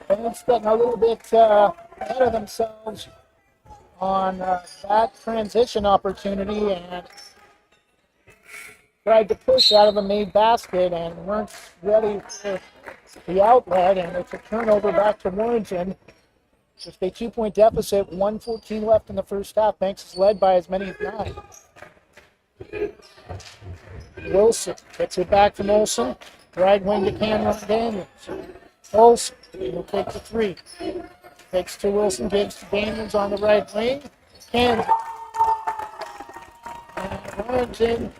Speaker 2: Banks getting a little bit ahead of themselves on that transition opportunity and tried to push out of a made basket and weren't ready for the outlet, and it's a turnover back to Warrenton. Just a 2-point deficit, 1:14 left in the first half. Banks is led by as many as 9. Wilson gets it back from Olsen. Right wing to Cameron Daniels. Olsen will take the three. Takes to Wilson, gives to Daniels on the right wing. Kansas. And Warrenton,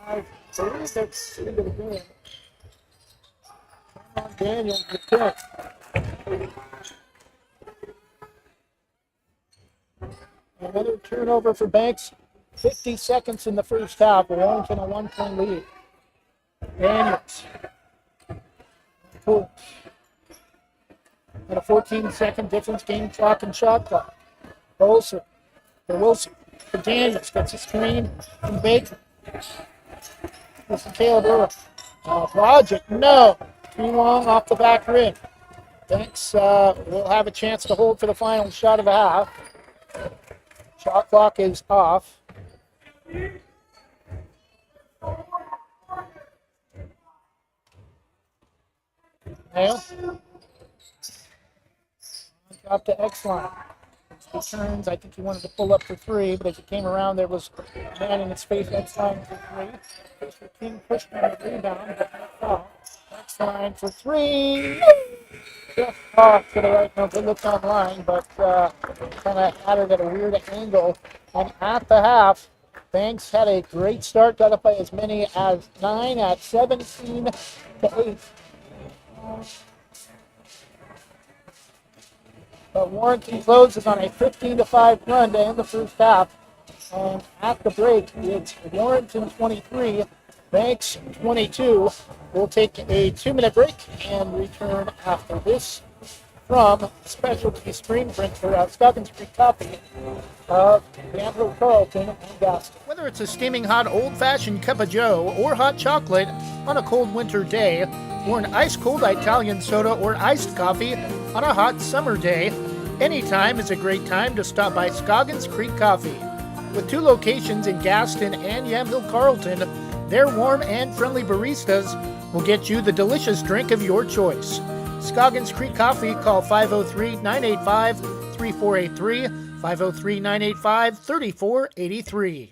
Speaker 2: I believe that's into the game. Daniels the pick. Another turnover for Banks. 50 seconds in the first half. Warrenton a 1-point lead. Daniels. Cool. And a 14-second difference, game clock and shot clock. Olsen for Wilson. For Daniels. Gets a screen from Baker. This is Caleb Earl. Project, no. Too long off the back rim. Banks will have a chance to hold for the final shot of the half. Shot clock is off. Hale. Up to X-line. Returns. I think he wanted to pull up for three, but as he came around, there was a man in his face. X-line for three. Fisher King pushed on the rebound, but no foul. X-line for three. Just off to the right. No good look online, but kind of had it at a weird angle. And at the half, Banks had a great start, got up by as many as 9 at 17-8. But Warrenton closes on a 15-5 run to end the first half. And at the break, it's Warrenton 23, Banks 22. We'll take a 2-minute break and return after this from Specialty Screen Printer at Scoggins Creek Coffee of Danville, Carlton, and Gaston.
Speaker 3: Whether it's a steaming hot old-fashioned cup of joe or hot chocolate on a cold winter day, or an ice-cold Italian soda or iced coffee on a hot summer day, anytime is a great time to stop by Scoggins Creek Coffee. With 2 locations in Gaston and Yamhill, Carlton, their warm and friendly baristas will get you the delicious drink of your choice. Scoggins Creek Coffee, call 503-985-3483, 503-985-3483.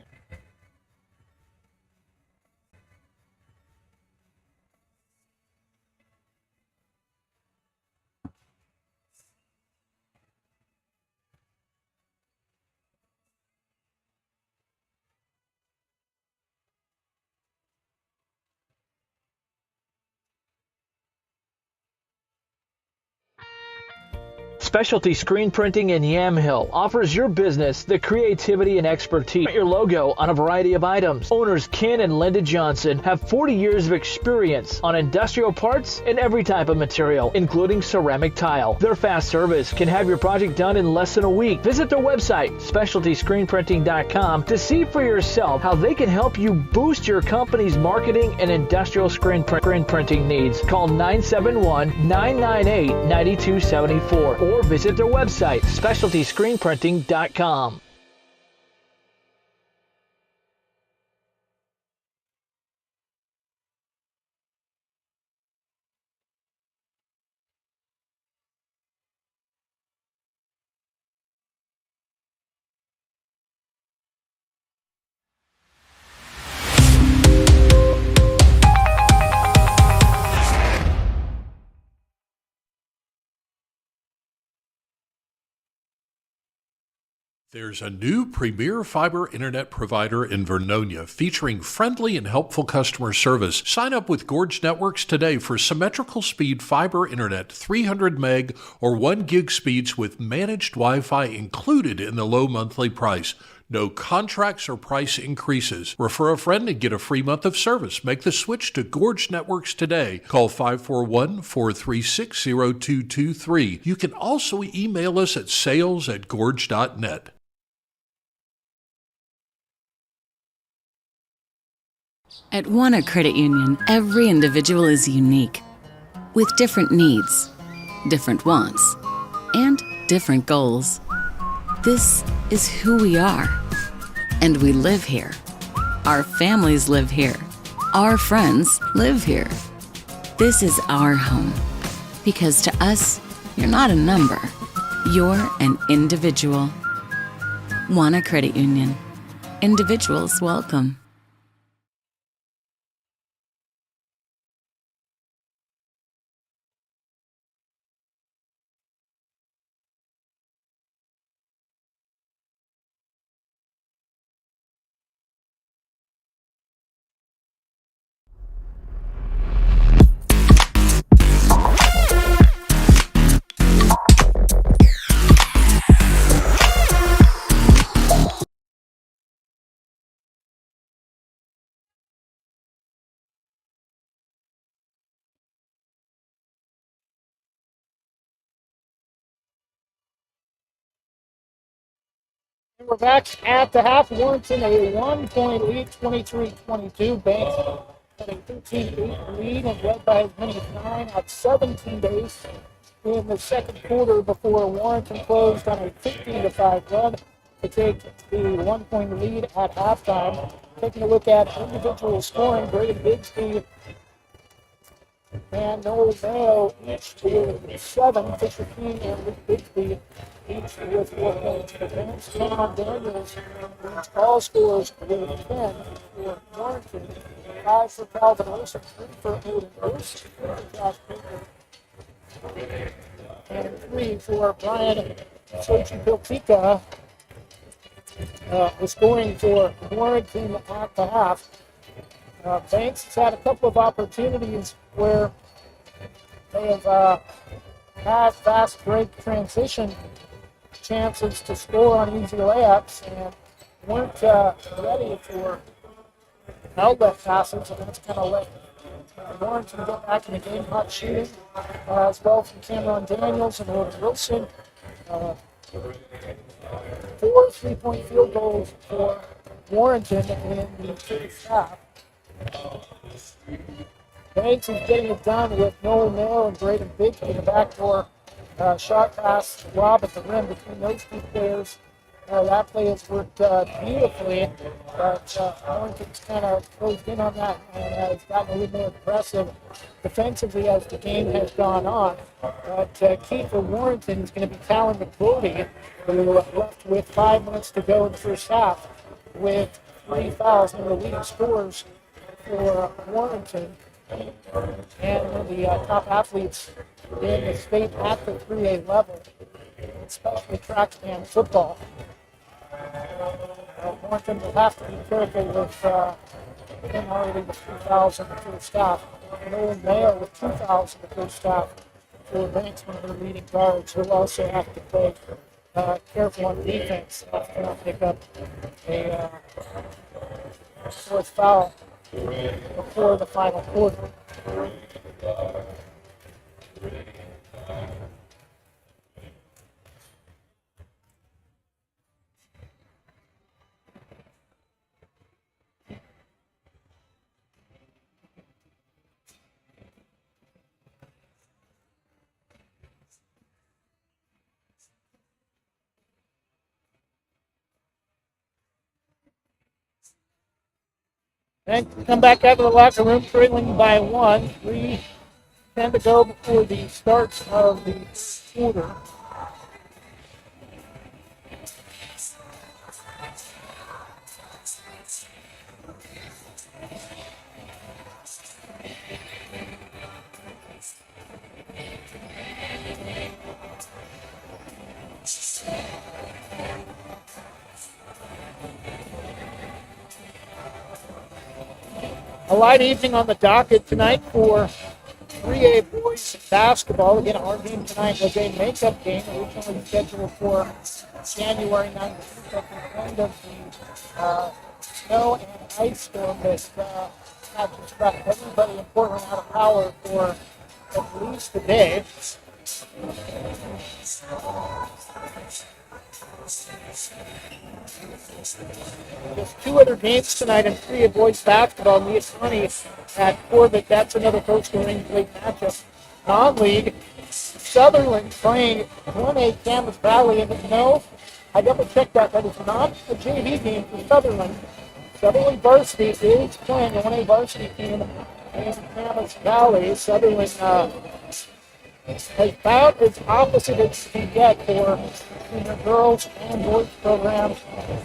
Speaker 14: Specialty Screen Printing in Yamhill offers your business the creativity and expertise. Print your logo on a variety of items. Owners Ken and Linda Johnson have 40 years of experience on industrial parts and every type of material, including ceramic tile. Their fast service can have your project done in less than a week. Visit their website, specialtyscreenprinting.com, to see for yourself how they can help you boost your company's marketing and industrial screen printing needs. Call 971-998-9274 or visit their website, specialtyscreenprinting.com.
Speaker 15: There's a new premier fiber internet provider in Vernonia featuring friendly and helpful customer service. Sign up with Gorge Networks today for symmetrical speed fiber internet, 300 meg or 1 gig speeds with managed Wi-Fi included in the low monthly price. No contracts or price increases. Refer a friend and get a free month of service. Make the switch to Gorge Networks today. Call 541-436-0223. You can also email us at sales@gorge.net.
Speaker 16: At Wanna Credit Union, every individual is unique, with different needs, different wants, and different goals. This is who we are, and we live here. Our families live here. Our friends live here. This is our home, because to us, you're not a number. You're an individual. Wanna Credit Union. Individuals welcome.
Speaker 2: We're back at the half. Warrenton a 1-point lead, 23-22. Banks had a 13-8 lead and led by as many as 9 at 17 days in the second quarter before Warrenton closed on a 15-5 run to take the 1-point lead at halftime. Taking a look at individual scoring, Braden Bigsby and Noel Mayo each with 7. Fisher King and Luke Bigsby each with 4 points. For Vance Cameron Daniels leads all scores with 10 for Warrenton, 5 for Calvin Olsen, 3 for Odin Bruce, 3 for Josh Baker, and 3 for Brian Sochi-Piltika. The scoring for Warrenton at the half. Banks has had a couple of opportunities where they have had fast break transition chances to score on easy layups and weren't ready for outlet passes, and that's kind of let Warrenton get back in the game. Hot shooting as well from Cameron Daniels and Odin Wilson. 4 3-point field goals for Warrenton in the first half. Banks is getting it done with Noel Mayo and Braden Bigsby in the backdoor shot pass, lob at the rim between those two players. That play has worked beautifully, but Warrenton's kind of closed in on that and has gotten a little more aggressive defensively as the game has gone on. But key for Warrenton is going to be Talon McBrodie, who left with 5 minutes to go in the first half with 3 fouls, one of the leading scorers for Warrenton, and one of the top athletes in the state at the 3A level, especially track and football. Warrenton will have to be careful with him already with 3 fouls in the first half. Nolan Mayo with 2 fouls in the first half for Banks, one of their leading guards, who also have to play careful on defense. Not pick up a fourth foul before the final quarter. And come back out of the locker room trailing by 1. 3:10 to go before the start of the quarter. A light evening on the docket tonight for 3A boys basketball. Again, our game tonight was a makeup game, originally scheduled for January 19th at the end of the snow and ice storm that had to struck everybody in Portland out of power for at least a day. There's 2 other games tonight in 3A boys basketball. Neapolitan at Corbett. That's another coastal range league matchup. Non-league, Sutherland playing 1A Camas Valley. And no, I double-checked that. That is not a JV game for Sutherland. Sutherland varsity is playing a 1A varsity team in Camas Valley. Sutherland is about as opposite as you can get for junior girls and boys programs.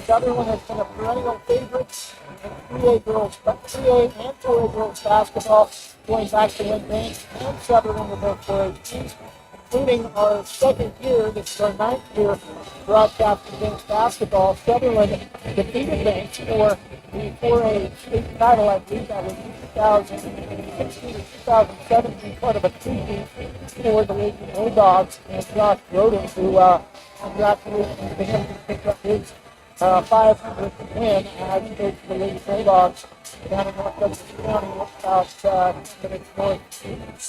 Speaker 2: Sutherland has been a perennial favorite in 3A girls, 3A and 4A girls basketball, going back to when Banks and Sutherland were both 4A teams, including our second year. This is our 9th year broadcasting Banks basketball. Sutherland defeated Banks for the 4A state title. I believe that was 2016 or 2017, part of a two-team for the Lady Bulldogs, and Josh Roden, who congratulations to him to pick up his 500th win as coach of the Lady Bulldogs down in North Douglas County, about 10 minutes north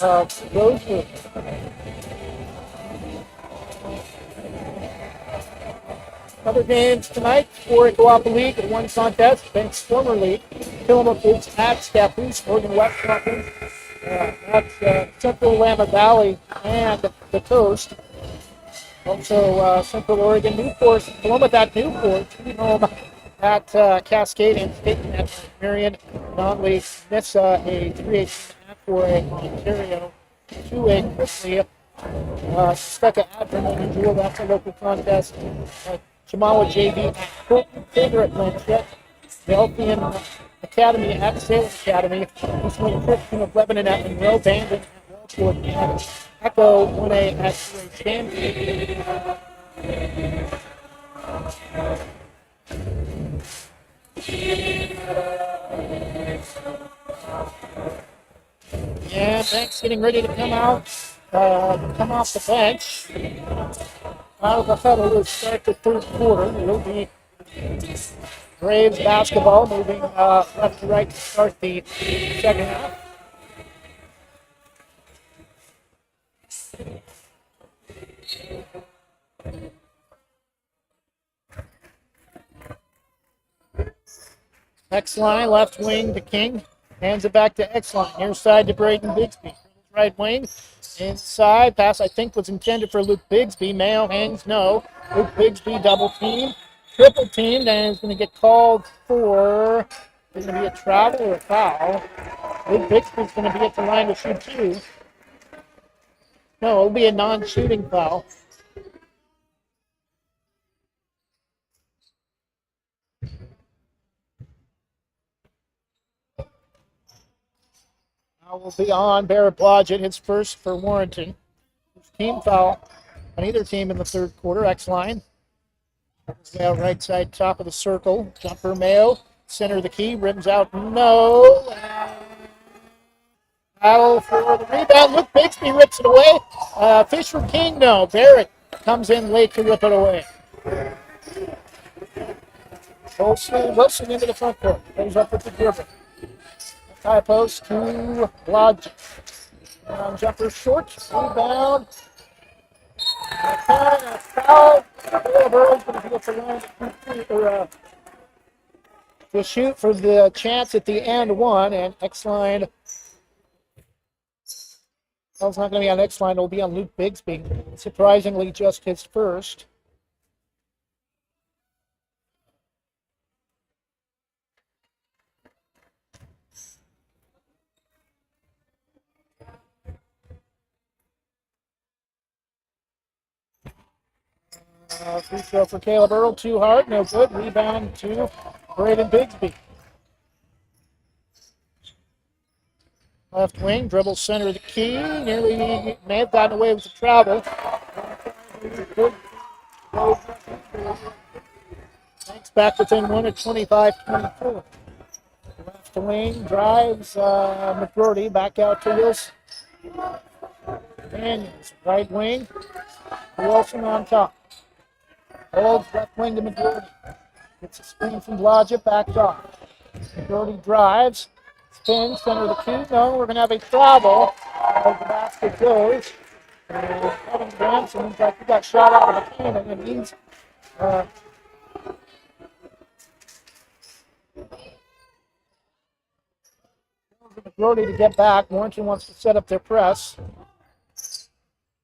Speaker 2: of Rosewood. Other games tonight for Co-op League in one contest. Banks former league. Tillamook is at Scappoose, Oregon West Conference. That's Central Lama Valley and the Coast. Also Central Oregon, Newport, Tillamook at Newport, home at Cascade State at Marion. Non-league Nissa, a 3A for Ontario. 2A quickly. Stucca Adrian and Jewel, that's a local contest. Chamawa JV at Colton Fader at Blanchette. Delphian Academy at Salem Academy. Eastland Christian of Lebanon at Monroe. Bandon at Wellport. And Echo 1A at Stanford. Yeah, Banks getting ready to come off the bench. Out of the huddle to start the third quarter. It will be Braves basketball moving left to right to start the second half. X-line, left wing to King. Hands it back to X-line. Near side to Braden Bixby. Right wing. Inside. Pass, I think, was intended for Luke Bigsby. Mayo hangs no. Luke Bigsby double team. Triple teamed, and is going to get called for, is going to be a travel or a foul. Luke Bixby's going to be at the line to shoot 2. No, it'll be a non-shooting foul. Now will be on Barrett Blodgett, his first for Warrenton. Team foul on either team in the third quarter. X-line. Mayo right side, top of the circle. Jumper Mayo, center of the key, rims out, no. Battle for the rebound. Luke Bixby rips it away. Fisher King, no. Barrett comes in late to rip it away. Wilson into the front court. Goes up with the dribble. High post to Lodge. Jumper short. Rebound. Foul. Burrow's going to get the line to shoot for the chance at the end one. And X-line. Well, it's not going to be on X-line. It'll be on Luke Bigsby. Surprisingly, just his first. Free throw for Caleb Earl, too hard, no good. Rebound to Braden Bigsby. Left wing, dribbles center of the key. Nearly may have gotten away with the travel. Thanks back within 1 at 25-24. Left wing, drives McGroarty back out to Wilson. Daniels, right wing, Wilson on top. Holds left wing to McGroarty. Gets a screen from Blodgett, backed off. McGroarty drives, spins, center of the key. No, we're going to have a travel as the basket goes. Kevin Gramson looks like he got shot out of the cannon, and he's McGroarty to get back. Warrenton wants to set up their press.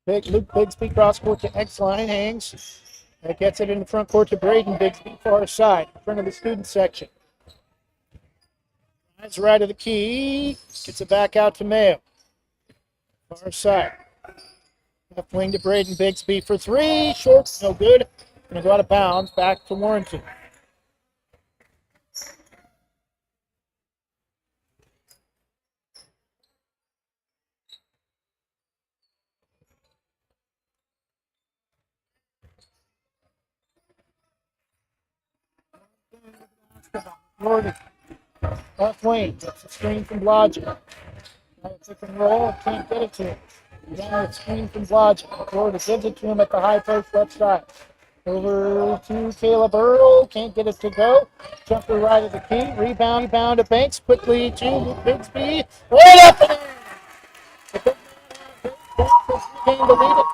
Speaker 2: Luke Bigsby cross court to X-line, hangs. That gets it in the front court to Braden Bigsby, far side, in front of the student section. That's right of the key. Gets it back out to Mayo. Far side. Left wing to Braden Bigsby for three. Short, no good. Going to go out of bounds. Back to Warrenton. Warrenton. Left wing. Gets a screen from Blodgett. Pick and roll. Can't get it to him. Down the screen from Blodgett. Florida gives it to him at the high post left side. Over to Caleb Earl. Can't get it to go. Jumper right of the key. Rebound to Banks. Quickly to Luke Bigsby. Right up and in. Gained the lead at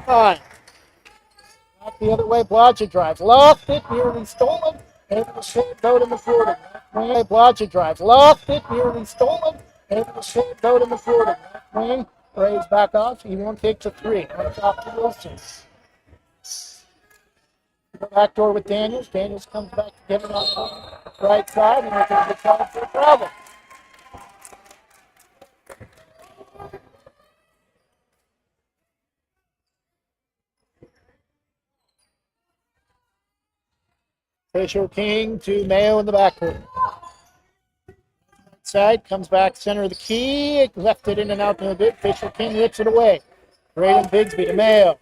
Speaker 2: 26-25. Back the other way. Blodgett drives. Lost it. Nearly stolen. Able to save go to McGroarty. Wing. Blodgett drives. Lost it. Nearly stolen. Able to save go to McGroarty. Wing. Braves back off. He won't take the three. On top to Wilson. Back door with Daniels. Daniels comes back to get it on the right side, and they're going to get called for a problem. Fisher King to Mayo in the backcourt. Side comes back center of the key. Left it in and out a bit. Fisher King rips it away. Braden Bigsby to Mayo.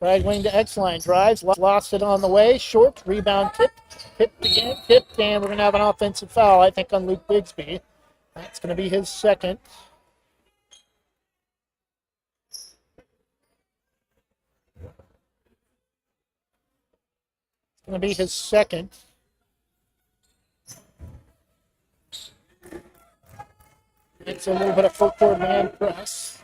Speaker 2: Right wing to X-line. Drives. Lost it on the way. Short. Rebound tipped. Tipped again. Tipped. And we're going to have an offensive foul, I think, on Luke Bigsby. That's going to be his second. It's going to be his second. It's a little bit of footboard man press.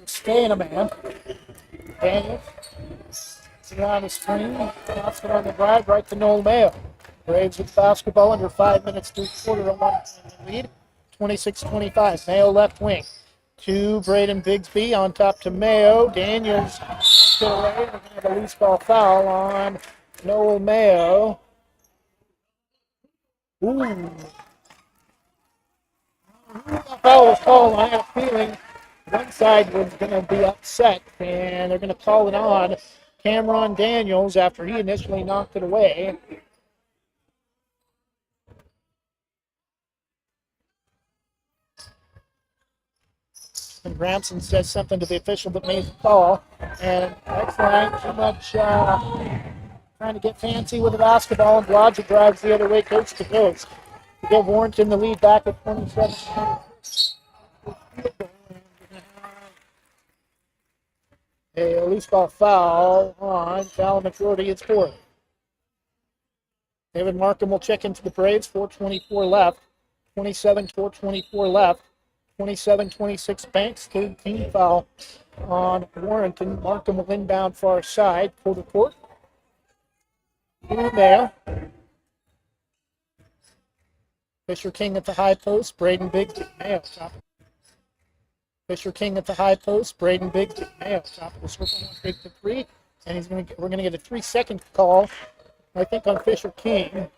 Speaker 2: Staying a man. Daniels. Around the screen. Knocks it on the drive right to Noel Mayo. Braves with basketball under 5 minutes through quarter on 1 lead. 26-25. Mayo left wing. To Braden Bigsby on top to Mayo. Daniels still away. We're going to have a loose ball foul on Noel Mayo. Ooh. Foul was called. I had a feeling one side was going to be upset, and they're going to call it on Cameron Daniels after he initially knocked it away. And Gramson says something to the official that made the call, and X-line too much trying to get fancy with the basketball, and Blodgett drives the other way, coast to coast. to give Warrenton the lead back at 27. A loose ball foul on Cal McGrody. It's 4. David Markham will check into the Braves. 4:24 left. 4:24 left. 27-26 Banks. Third team foul on Warrenton. Markham will inbound far side. Quarter court. Mayo. Fisher King at the high post. Braden Biggs. Mayo top. Fisher King at the high post. Braden Biggs. Mayo top of the circle. Big to 3. And we're gonna get a 3-second call, I think, on Fisher King.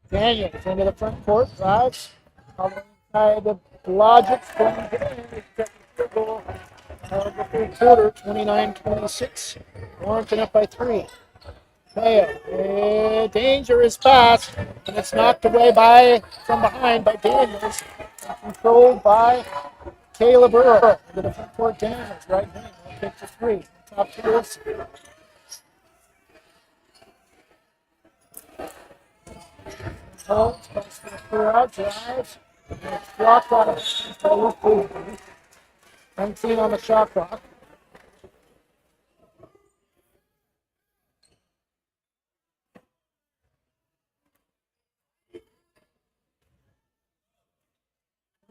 Speaker 2: Daniels into the front court, drives on the inside of Logic, the third quarter, 29-26. Warrenton up by 3. Mayo, dangerous pass, and it's knocked away from behind by Daniels, controlled by Caleb Earl. Into the front court, Daniels, right wing, will kick to 3. Top to Wilson. Holds, goes for the throw, drives, and it's blocked out of the 19 on the shot clock.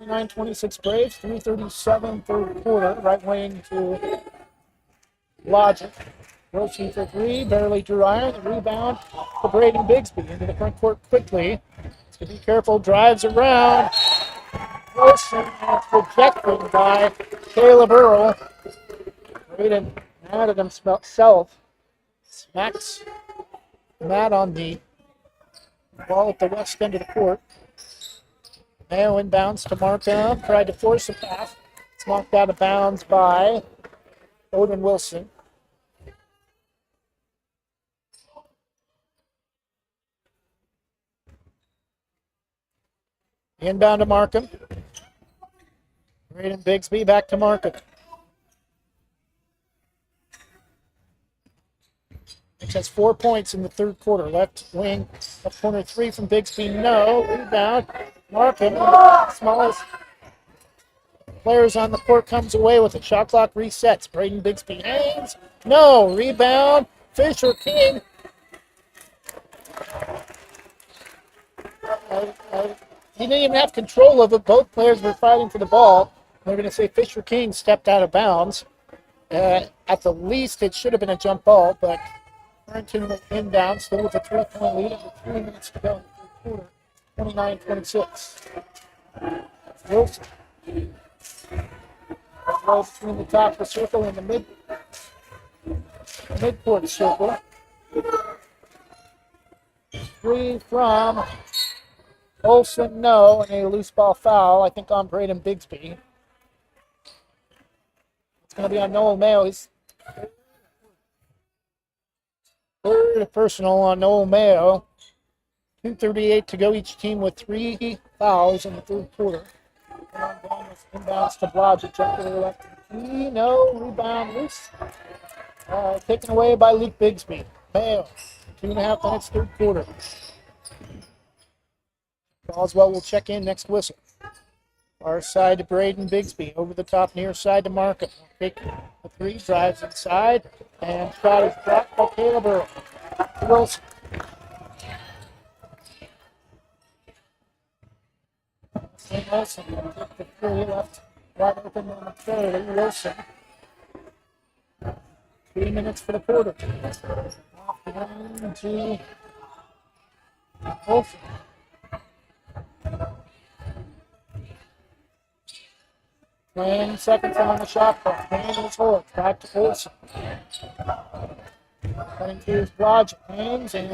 Speaker 2: (29-26) Braves, 3:37 third quarter. Right wing to Logic. Wilson for 3, barely drew iron. The rebound for Braden Bigsby into the front court quickly. To be careful, drives around. Wilson is rejected by Caleb Earl. Braden mad at himself. Smacks Matt on the ball at the west end of the court. Mayo inbounds to Markham. Tried to force a pass. It's knocked out of bounds by Odin Wilson. Inbound to Markham. Braden Bigsby back to Markham. Which has 4 points in the third quarter. Left wing, left corner 3 from Bigsby. No. Rebound. Markham, smallest players on the court, comes away with it. Shot clock resets. Braden Bigsby hangs. No. Rebound. Fisher King. He didn't even have control of it. Both players were fighting for the ball. They're going to say Fisher King stepped out of bounds. At the least, it should have been a jump ball, but Warrenton will inbound, still with a 3-point lead, under 3 minutes to go in the third quarter, 29-26. Wilson. Ball between the top of the circle and the midcourt circle. 3 from Olsen, no, and a loose ball foul, I think, on Braden Bigsby. It's going to be on Noel Mayo. His third personal on Noel Mayo. 2:38 to go, each team with 3 fouls in the third quarter. Inbounds to Blodgett, jump to the left. No, rebound loose. Taken away by Luke Bigsby. Mayo, 2.5 minutes, third quarter. Oswell will check in next whistle. Far side to Braden Bigsby. Over the top, near side to Markham. Take the 3, drives inside, and shot is blocked by Caleb Earl. Wilson. St. Wilson will take the 3, left wide open momentarily. Wilson. 3 minutes for the quarter. Off the line to Wilson. 10 seconds on the shot clock. Daniels holds. Back to Olsen. Cutting to his Blodgett. Hangs and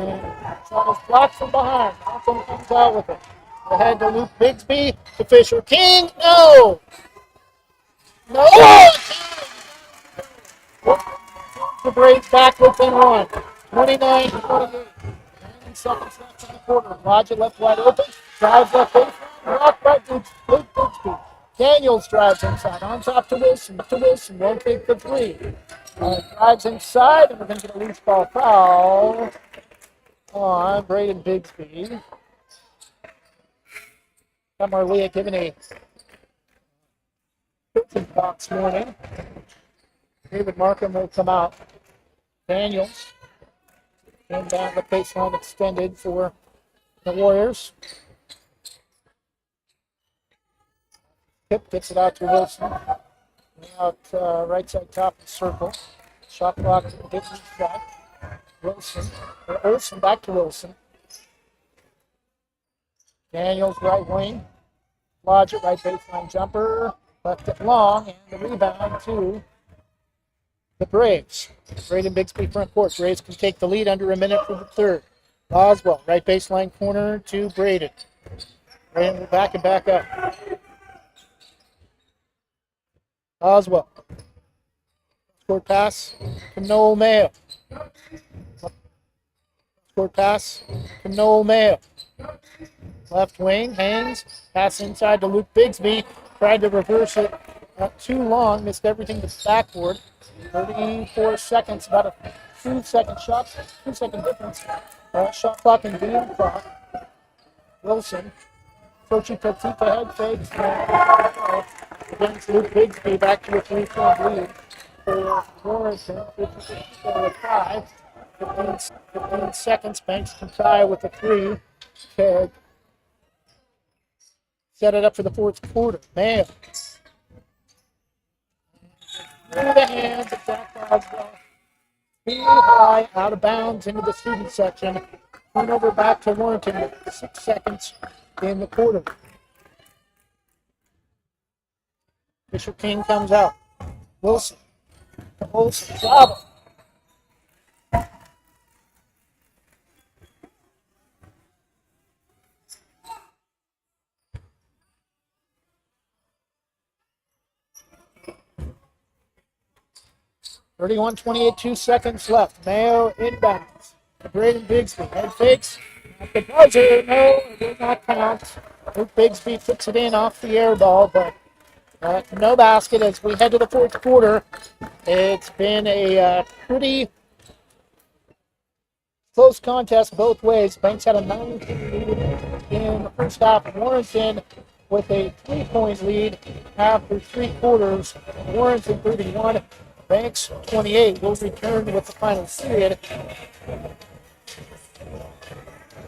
Speaker 2: shot is blocked from behind. Olsen comes out with it. Ahead to Luke Bigsby. To Fisher King. No! No! The Braves back within 1. 29-28. 9 seconds left in the quarter. Blodgett left wide open. Drives left baseline. Blocked by Luke Bigsby. Daniels drives inside. On top to Wilson. Won't take the three. Drives inside, and we're going to get a loose ball foul on Braden Bigsby. Marlia given a pitching box warning. David Markham will come out. Daniels came down the baseline extended for the Warriors. Pip gets it out to Wilson. Out right side top of the circle. Shot clock hits his shot. Olsen back to Wilson. Daniels right wing. Lodge it right baseline jumper. Left it long, and the rebound to the Braves. Braden Bigsby front court. Braves can take the lead under a minute for the third. Oswald, right baseline corner to Braden. Braden will back and back up. Oswald. Scored pass to Noel Mayo. Scored pass to Noel Mayo. Left wing, hangs. Pass inside to Luke Bigsby. Tried to reverse it. Not too long. Missed everything to backboard. 34 seconds. About a 2-second shot. 2-second difference. Shot clock and game clock. Wilson. Sochi Petita head fakes. Against Luke Bigsby. Back to a 3-point lead for Warrenton. 56-5. 15 seconds. Banks can tie with a 3. To set it up for the fourth quarter. Mayo. Through the hands of Zach Oswald. Too high, out of bounds into the student section. Turnover back to Warrenton with 6 seconds in the quarter. Fisher King comes out. Wilson. Bravo. (31, 28, 2 seconds left. Mayo inbounds. Braden Bigsby. Head fakes. At the buzzer. No, it will not count. Luke Bigsby puts it in off the air ball, but no basket as we head to the fourth quarter. It's been a pretty close contest both ways. Banks had a 9-point lead in the first half. Warrenton with a 3-point lead after 3 quarters. Warrenton 31. Banks 28 will return with the final period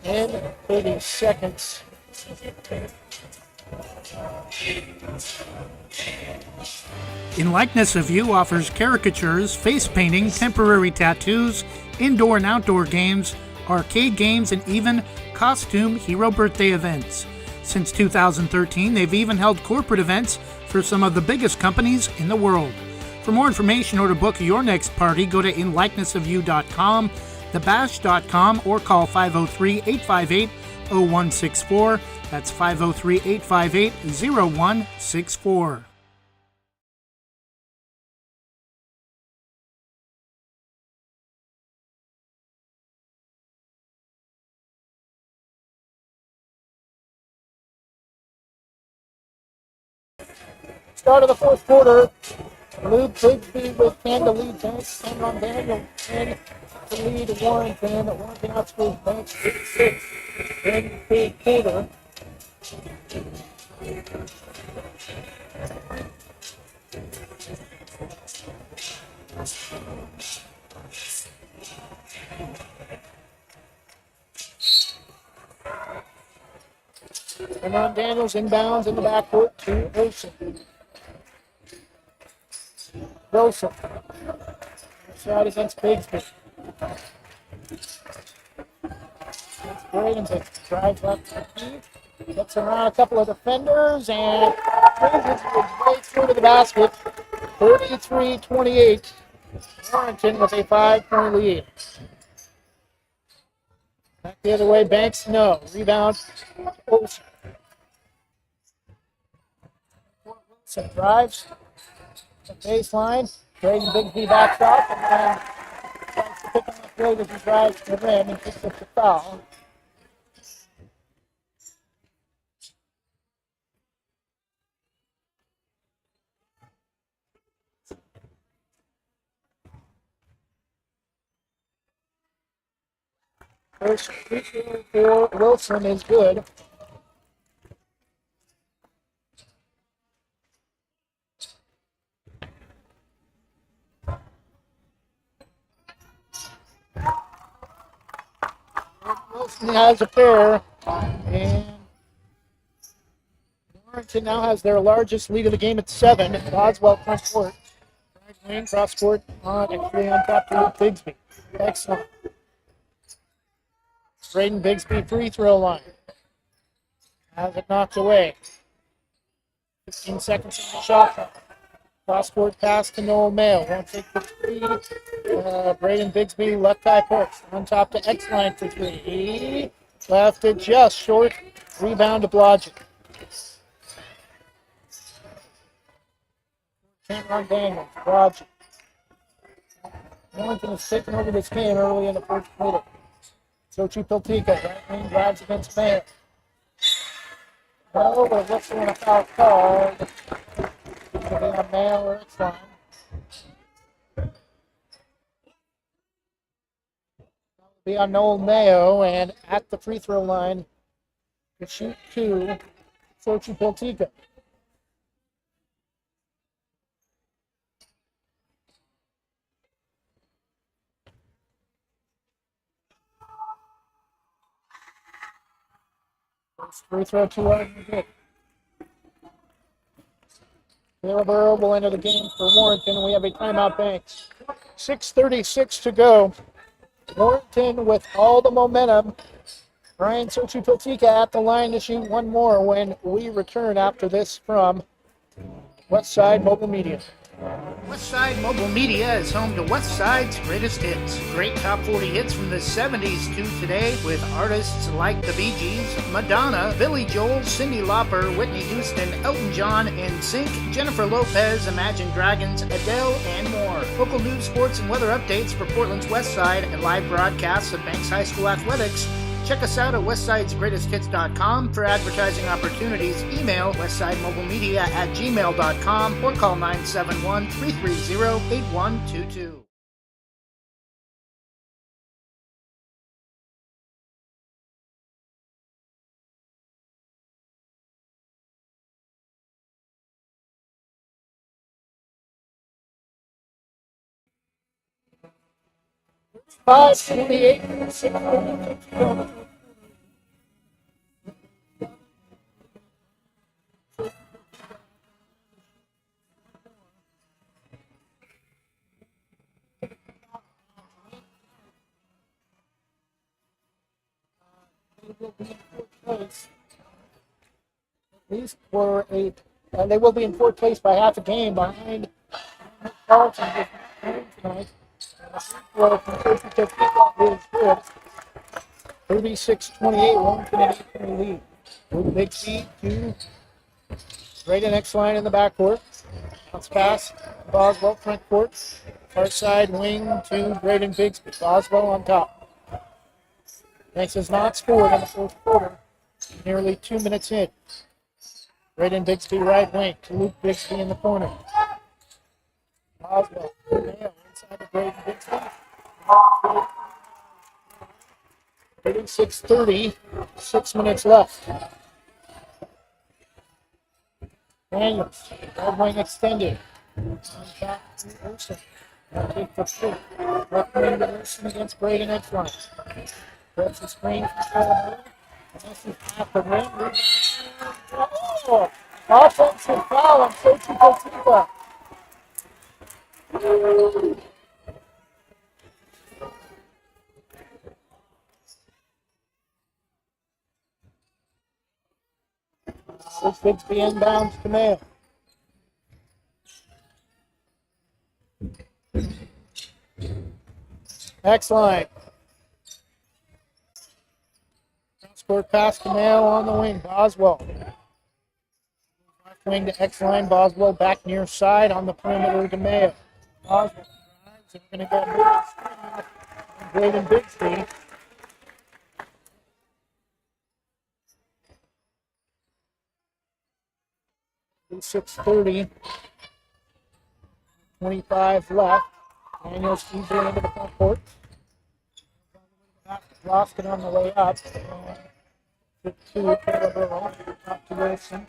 Speaker 2: in 30 seconds.
Speaker 3: In Likeness of You offers caricatures, face painting, temporary tattoos, indoor and outdoor games, arcade games, and even costume hero birthday events. Since 2013, they've even held corporate events for some of the biggest companies in the world. For more information or to book your next party, go to inlikenessofyou.com, thebash.com, or call 503-858-0164. That's 503-858-0164.
Speaker 2: Start of the fourth quarter. Luke Bigsby with 10 to lead Banks. Cameron Daniel 10 to lead Warrenton. Warrenton outscores Banks 56 in the third quarter. Cameron Daniels inbounds in the backcourt to Olsen. Wilson. Shot against Bigsby. Braden drives left to the key. Gets around a couple of defenders and brings his way through to the basket. 33-28. Warrenton with a 5-point lead. Back the other way, Banks, no. Rebound, Olsen. Wilson drives. The baseline. Braden Bigsby backs up and then tries to pick him up late as he drives to the rim and picks up the foul. First free throw for Wilson is good. Wilson has a pair, and Warrenton now has their largest lead of the game at 7. Boswell front court. Right wing, cross court on top to Bigsby. Excellent. Braden Bigsby free throw line. Has it knocked away. 15 seconds on the shot clock. Cross court pass to Noel Mayo. Won't take the three. Braden Bigsby left high post. On top to X-line for 3. Left it just short. Rebound to Blodgett. Cameron Daniels. Blodgett. Warrenton has taken over this game early in the first quarter. Sochi Piltica, right wing drives against Mayo. No, but it looks like a foul call. It'll be on Mayo or X-line. Be on Noel Mayo, and at the free throw line to shoot 2, Sochi Piltica. First free throw 2 out of the good. Caleb Earl will enter the game for Warrenton, and we have a timeout Banks. 6:36 to go. Warrenton with all the momentum. Brian Sochi Piltica at the line to shoot one more when we return after this from Westside Mobile Media.
Speaker 3: Westside Mobile Media is home to Westside's greatest hits. Great top 40 hits from the 70s to today with artists like the Bee Gees, Madonna, Billy Joel, Cyndi Lauper, Whitney Houston, Elton John, NSYNC, Jennifer Lopez, Imagine Dragons, Adele, and more. Local news, sports, and weather updates for Portland's Westside and live broadcasts of Banks High School athletics. Check us out at westsidesgreatesthits.com for advertising opportunities. Email westsidemobilemedia@gmail.com or call 971-330-8122.
Speaker 2: Five 28. These were they will be in fourth place by half a game behind Carlton tonight. Well, from Coach is good. 36-28, Warrenton at 8-point lead. With big feed to right in X-line in the backcourt. Bounce pass, Boswell front court. Far side wing to Braden Bigsby. Boswell on top. Banks has not scored in the fourth quarter. Nearly 2 minutes in. Braden Bigsby right wing to Luke Bigsby in the corner. Boswell, Mayo inside to Braden Bigsby. 36-30, 6 minutes left. Daniels, right wing extended. On top to Urson. Take for 2. Left wing to Urson against Braden X-line. Grabs the screen from Caleb. This is half the rim. Oh! Offensive foul on Sochi Piltica. This Bigsby inbounds to Mayo. X-line. Court pass to Mayo on the wing. Boswell. Left wing to X-line. Boswell back near side on the perimeter to Mayo. Boswell drives and we're going to go Braden Bigsby. .630. 25 left. Daniels easily into the front court. lost it on the way up. To Caleb Earl, up to Wilson.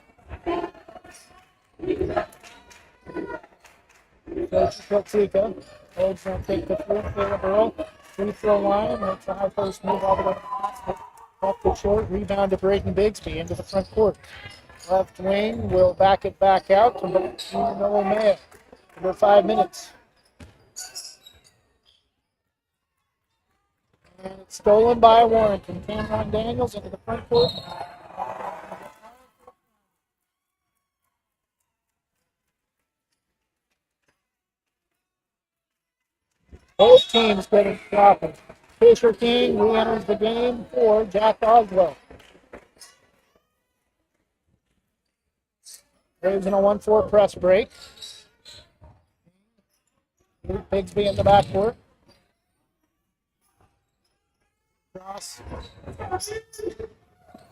Speaker 2: Goes to Piltika. Holds going to take the through. Caleb Earl, free throw line. Makes a high post move all the way to the basket. Off the short. Rebound to Braden Bigsby into the front court. Left wing will back it back out to Noah Mayer. Under 5 minutes. And it's stolen by Warrenton. Cameron Daniels into the front court. Both teams getting dropping. Fisher King re-enters the game for Jack Oswell. Braves in a 1-4 press break. Luke Bigsby in the backcourt. Cross.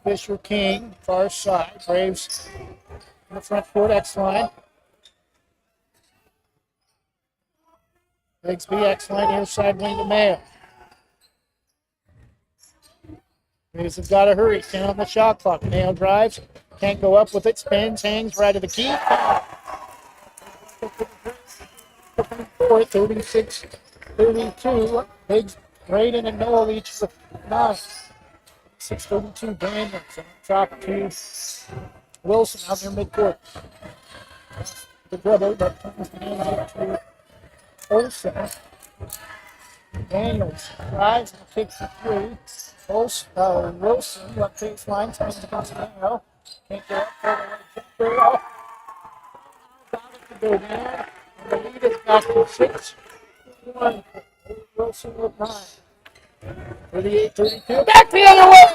Speaker 2: Fisher King, far side. Braves in the front court, X line. Bigsby, X line, near side wing to Mayo. Braves have got to hurry. 10 on the shot clock. Mayo drives. Can't go up with it. Spins, hangs right at the key. 36-32. Biggs, Braden, and Noel each with 9. 6-32. Daniels on top to Wilson out near midcourt. The dribble, but turns the hands into Olsen. Daniels drives and takes the three. Wilson, left baseline, spins against Mayo. Can't get up for the way jumper off. About it to go down. And the lead is back to 6-1. Wilson with 9. 38-32. Back the other way!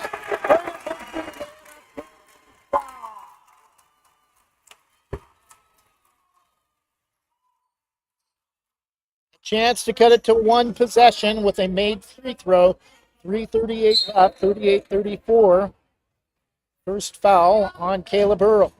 Speaker 2: Chance to cut it to one possession with a made free throw. 3:38 up, 38-34. First foul on Caleb Earl.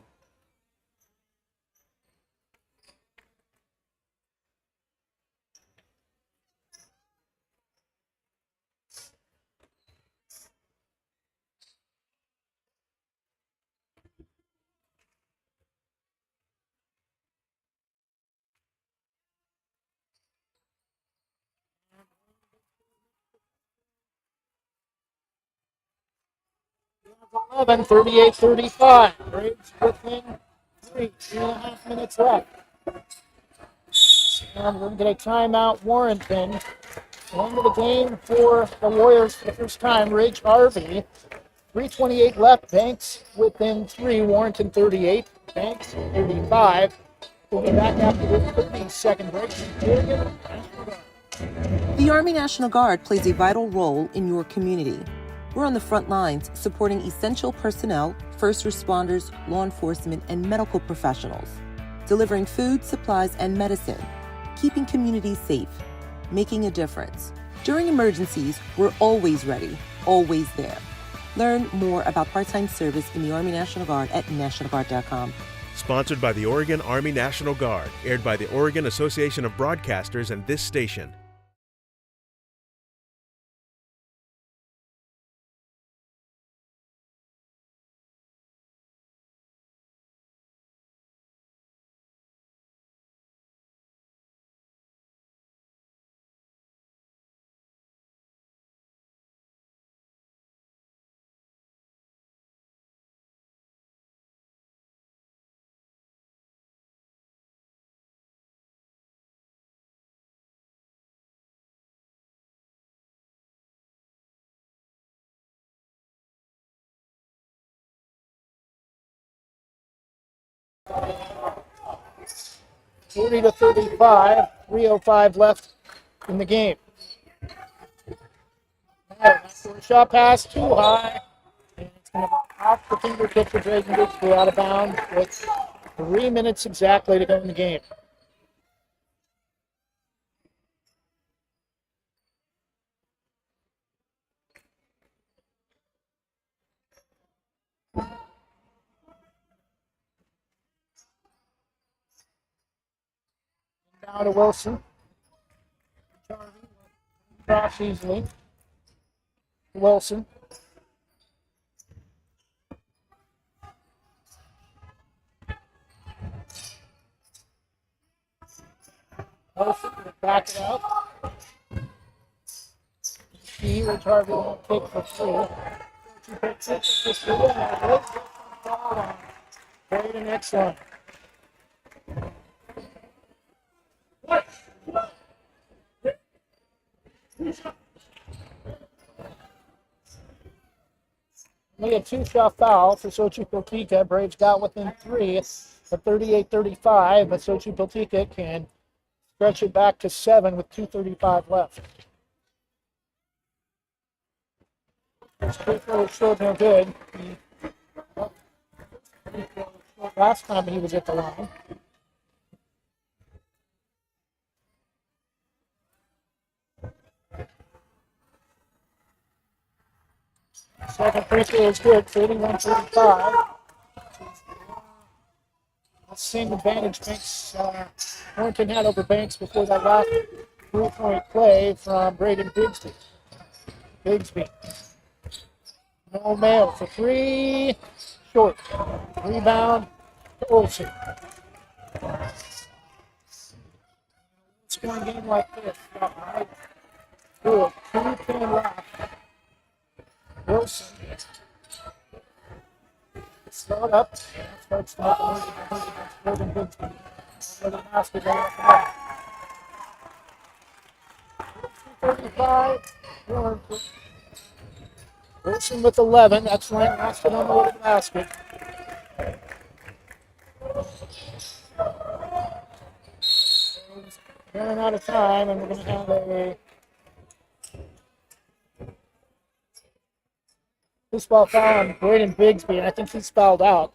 Speaker 2: Eleven, 38-35. Braves within 3.5 minutes left. And we're going to get a timeout, Warrenton. End of the game for the Warriors for the first time. Ridge Harvey. 3:28 left. Banks within 3. Warrenton 38. Banks 35. We'll be back after this 30-second break.
Speaker 17: The Army National Guard plays a vital role in your community. We're on the front lines supporting essential personnel, first responders, law enforcement, and medical professionals, delivering food, supplies, and medicine, keeping communities safe, making a difference. During emergencies, we're always ready, always there. Learn more about part-time service in the Army National Guard at nationalguard.com.
Speaker 18: Sponsored by the Oregon Army National Guard, aired by the Oregon Association of Broadcasters and this station.
Speaker 2: Forty to 35, 3:05 left in the game. Shot pass too high. And it's going to go off the fingertips of Braden Bigsby out of bounds with 3 minutes exactly to go in the game. Down to Wilson. Cross easily. Wilson. Wilson will back it out. He will try to kick for three. He picks it for three, and it is great and excellent. Only a two-shot foul for Xochipiltica. Braves got within three at 38-35, but Xochipiltica can stretch it back to 7 with 2:35 left. This free throw showed no good. Last time he was at the line. Second free throw is good, 41-35. The same advantage Warrenton had over Banks before that last three-point play from Braden Bigsby. No Mayo for three, short. Rebound to Olsen. Scoring game like this, good. 2:10 left. Wilson. Start up. Starts to make Bigsby. For the basketball. 2:35. Wilson with 11. That's Lancaster on the way to the basket. Running out of time, and we're going to have a baseball foul on Braden Bigsby, and I think he's fouled out.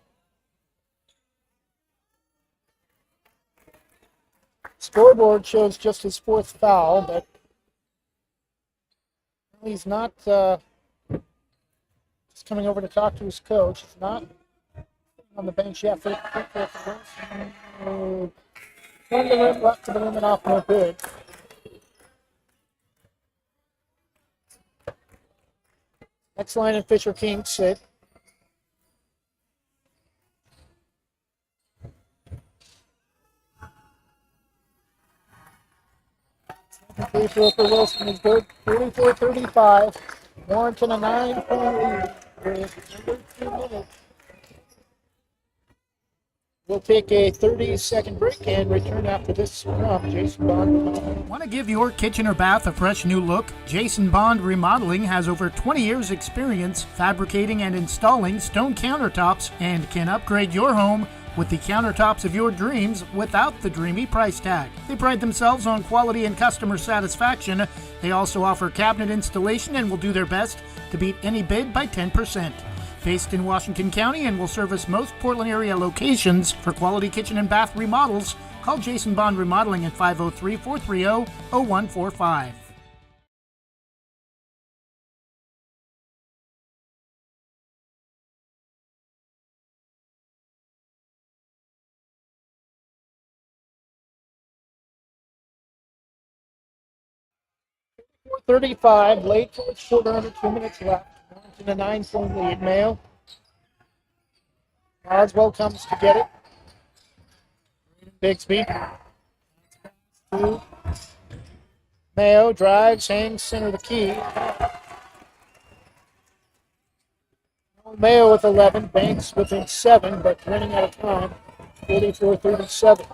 Speaker 2: Scoreboard shows just his fourth foul, but he's not just coming over to talk to his coach. He's not on the bench yet. From the rim, left to the rim and off, no good. Next line and Fisher King sit. Free throw for Wilson is good. 44-35. Warrenton a 9-point lead with under 2 minutes. We'll take a 30-second break and return after this from Jason Bond.
Speaker 3: Want to give your kitchen or bath a fresh new look? Jason Bond Remodeling has over 20 years experience fabricating and installing stone countertops and can upgrade your home with the countertops of your dreams without the dreamy price tag. They pride themselves on quality and customer satisfaction. They also offer cabinet installation and will do their best to beat any bid by 10%. Based in Washington County and will service most Portland area locations. For quality kitchen and bath remodels, call Jason Bond Remodeling at 503-430-0145.
Speaker 2: .35, late fourth quarter, under 2 minutes left. In a 9-point lead. Mayo. Oswell comes to get it. Bigsby. Mayo drives, hangs center of the key. Mayo with 11, Banks within 7, but running out of time. 44-37.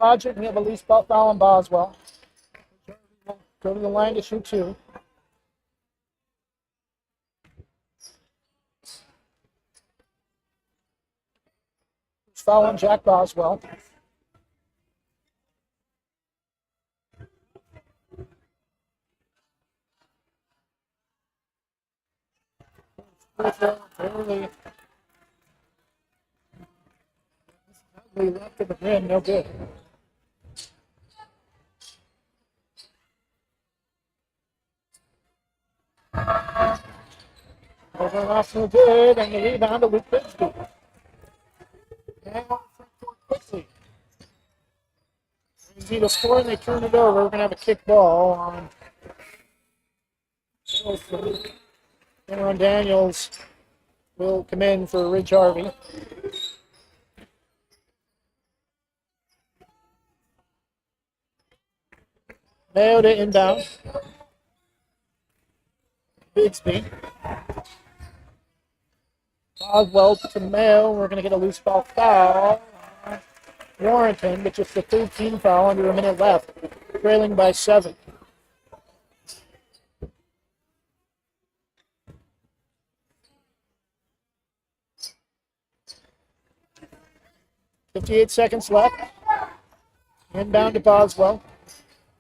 Speaker 2: Logic, we have a lease foul on Boswell. Go to the line to shoot 2. Foul on Jack Boswell. Barely left of the rim, no good. Over and off no good, and the rebound to Luke Bigsby. And front court quickly. Easy to score, and they turn it over. We're going to have a kick ball on Cameron Daniels. Will come in for Rich Harvey. Mayo to inbound. Bigsby. Boswell to Mayo. We're going to get a loose ball foul. Warrenton, but just the third team foul under a minute left. Trailing by 7. .58 seconds left. Inbound to Boswell.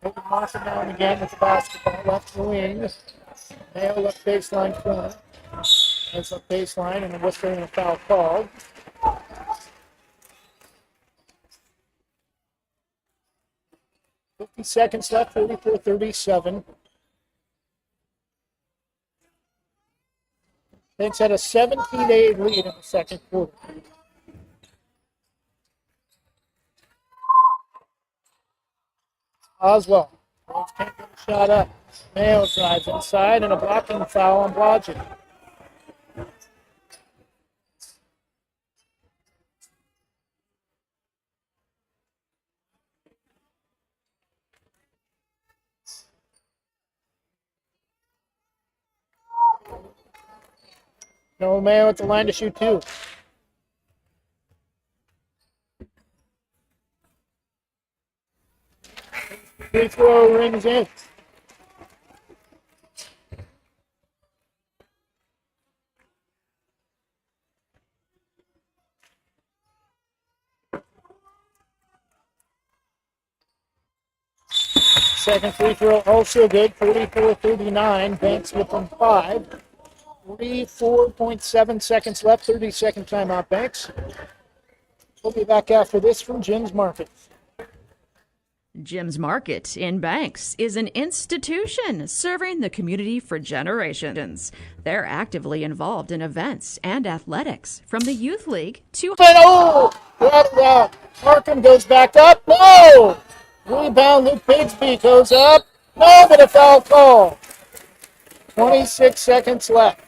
Speaker 2: Open Moss now and again with the basketball. Left wing. Mayo left baseline corner. That's left baseline, and a whistle and a foul called. .50 seconds left, 34-37. Banks had a 17-8 lead in the second quarter. Oswald. Banks can't get a shot up. Mayo drives inside, and a blocking foul on Blodgett. No Mayo at the line to shoot 2. Free throw rings in. Second free throw also good, 44-39. Banks within 5. 44.7 seconds left, 30-second timeout, Banks. We'll be back after this from Jim's Market.
Speaker 4: Jim's Market in Banks is an institution serving the community for generations. They're actively involved in events and athletics, from the Youth League to...
Speaker 2: Oh! Markham goes back up. No! Rebound, Luke Bigsby goes up. No, but a foul call. 26 seconds left.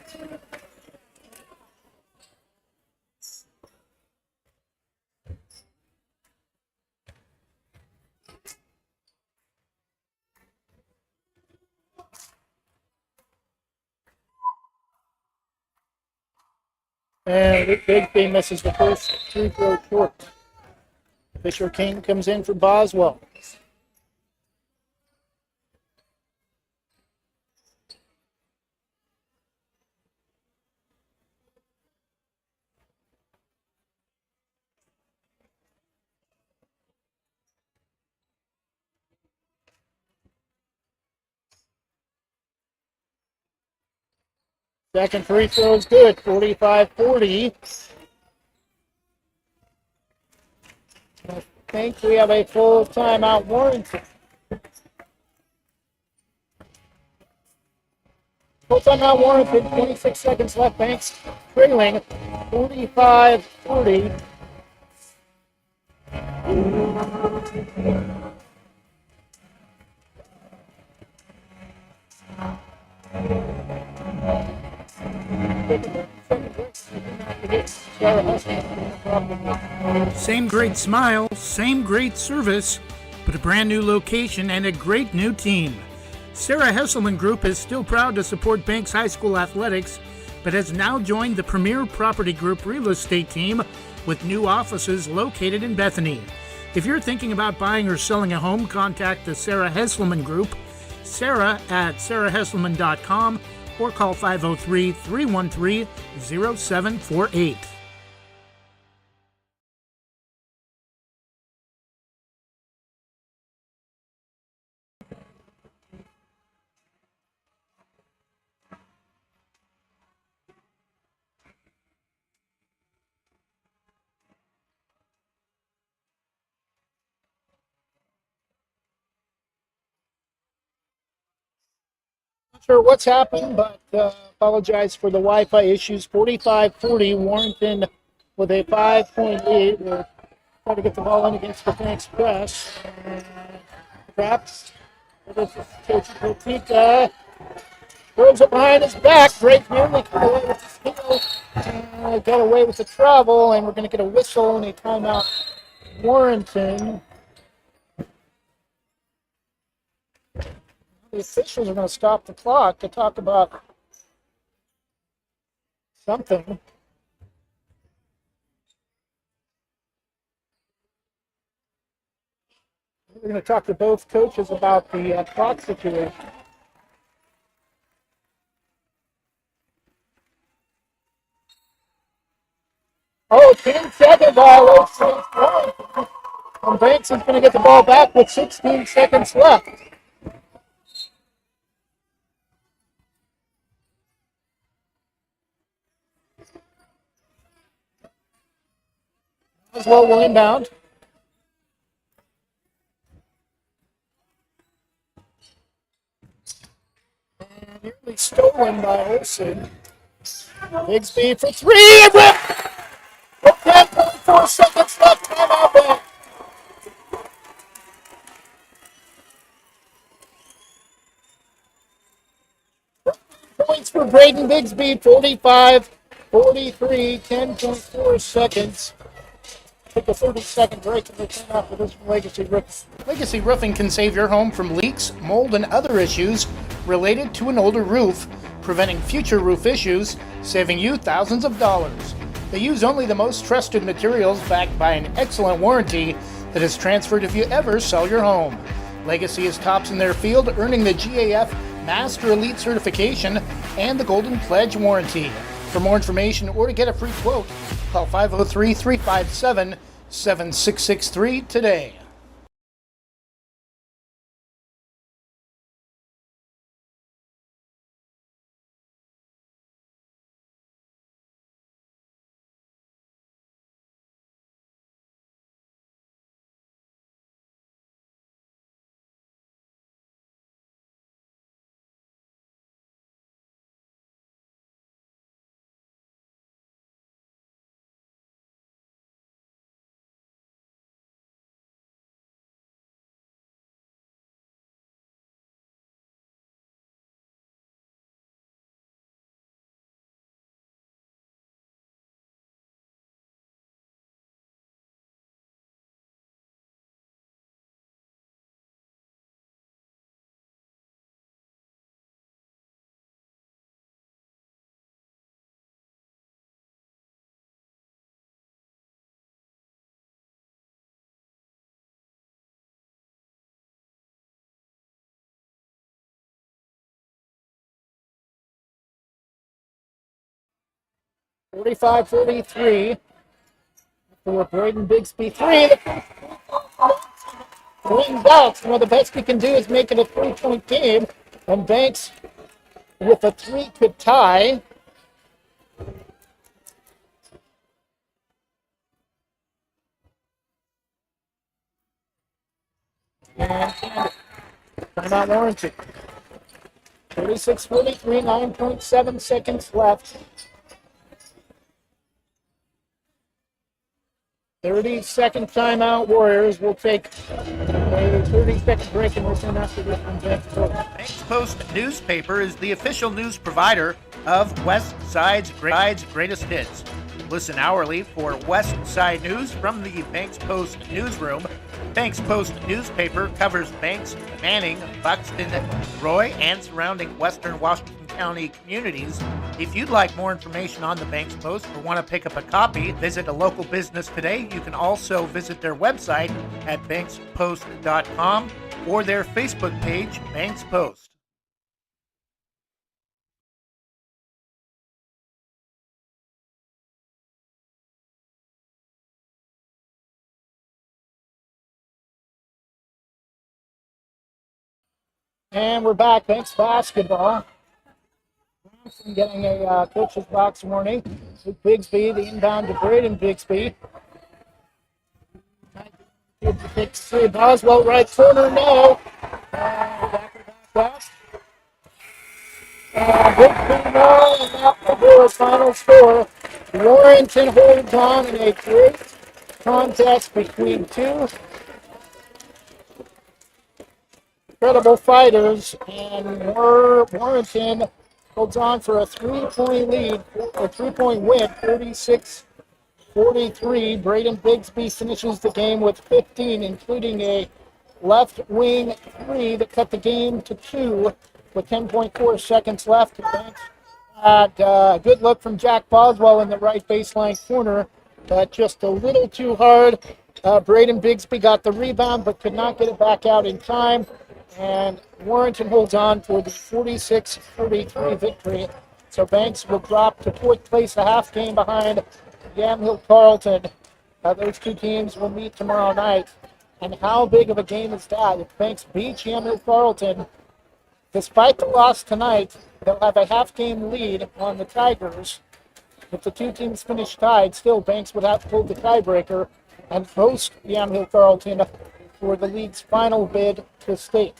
Speaker 2: And Luke Bigsby misses the first free throw short. Fisher King comes in for Boswell. Second free throw is good, 45-40. I think we have a full timeout Warrenton. Full timeout Warrenton, 26 seconds left. Banks trailing 45-40.
Speaker 3: Same great smile, same great service, but a brand new location and a great new team. Sarah Hesselman Group is still proud to support Banks High School athletics, but has now joined the Premier Property Group real estate team with new offices located in Bethany. If you're thinking about buying or selling a home, contact the Sarah Hesselman Group, Sarah at sarahhesselman.com, or call 503-313-0748.
Speaker 2: Not sure what's happened, but apologize for the Wi-Fi issues. 45-40, Warrenton with a 5-point lead. We're trying to get the ball in against the Banks press. Traps. This is Coach Botica. Throws it behind his back. Drake nearly got away with the steal. And got away with the travel, and we're going to get a whistle and a timeout. Warrenton. The officials are going to stop the clock to talk about something. We're going to talk to both coaches about the clock situation. Oh, 10-second violation. And Banks is going to get the ball back with 16 seconds left. As well will inbound. And nearly stolen by Olsen. Bigsby for three. And with 10.4 seconds left. Timeout back. Points for Braden Bigsby, 45-43, 10.4 seconds. Take a 30-second break and return after this from Legacy Roofing.
Speaker 3: Legacy Roofing can save your home from leaks, mold, and other issues related to an older roof, preventing future roof issues, saving you thousands of dollars. They use only the most trusted materials backed by an excellent warranty that is transferred if you ever sell your home. Legacy is tops in their field, earning the GAF Master Elite certification and the Golden Pledge warranty. For more information or to get a free quote, call 503-357-7663 today.
Speaker 2: Forty-five, 43 for Braden Bigsby. Three. Wings out. One of the best we can do is make it a 3-point game. And Banks with a 3 could tie. And timeout warranted. 36-43, 9.7 seconds left. 30-second timeout. Warriors will take a 30-second break and return after this from Banks Post.
Speaker 3: Banks Post newspaper is the official news provider of West Side's greatest hits. Listen hourly for West Side news from the Banks Post newsroom. Banks Post newspaper covers Banks, Manning, Buxton, Roy, and surrounding western Washington County communities. If you'd like more information on the Banks Post or want to pick up a copy, visit a local business today. You can also visit their website at bankspost.com or their Facebook page, Banks Post.
Speaker 2: And we're back. Banks basketball. Getting a coach's box warning. With Bigsby, the inbound to Braden Bigsby. Pick three. Boswell, right corner, no. Back off. Big ball, and that will do a final score. Warrenton holds on in a great contest between two incredible fighters, and Warrenton holds on for a 3-point lead, a 3-point win, 46-43. Braden Bigsby finishes the game with 15, including a left wing three that cut the game to 2 with 10.4 seconds left. Banks had a good look from Jack Boswell in the right baseline corner, but just a little too hard. Braden Bigsby got the rebound, but could not get it back out in time. And Warrenton holds on for the 46-43 victory. So Banks will drop to 4th place, a half game behind Yamhill Carleton. Those two teams will meet tomorrow night. And how big of a game is that? If Banks beats Yamhill Carleton, despite the loss tonight, they'll have a half-game lead on the Tigers. If the two teams finish tied, still Banks would have to hold the tiebreaker and host Yamhill Carleton for the league's final bid to state.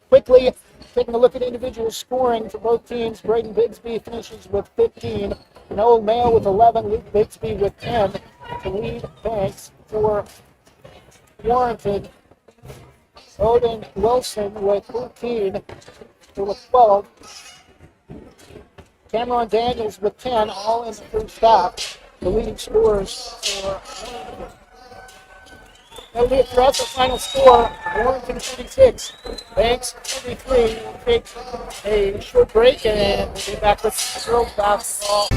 Speaker 2: Quickly, taking a look at individual scoring for both teams, Braden Bigsby finishes with 15, Noel Mayo with 11, Luke Bigsby with 10 to lead Banks. For Warrenton, Odin Wilson with 13 with 12. Cameron Daniels with 10, all in the first half. The leading scorers for Warrenton. That'll be it for us. The final score, Warrenton 36, Banks 33. We'll take a short break and we'll be back with girls basketball.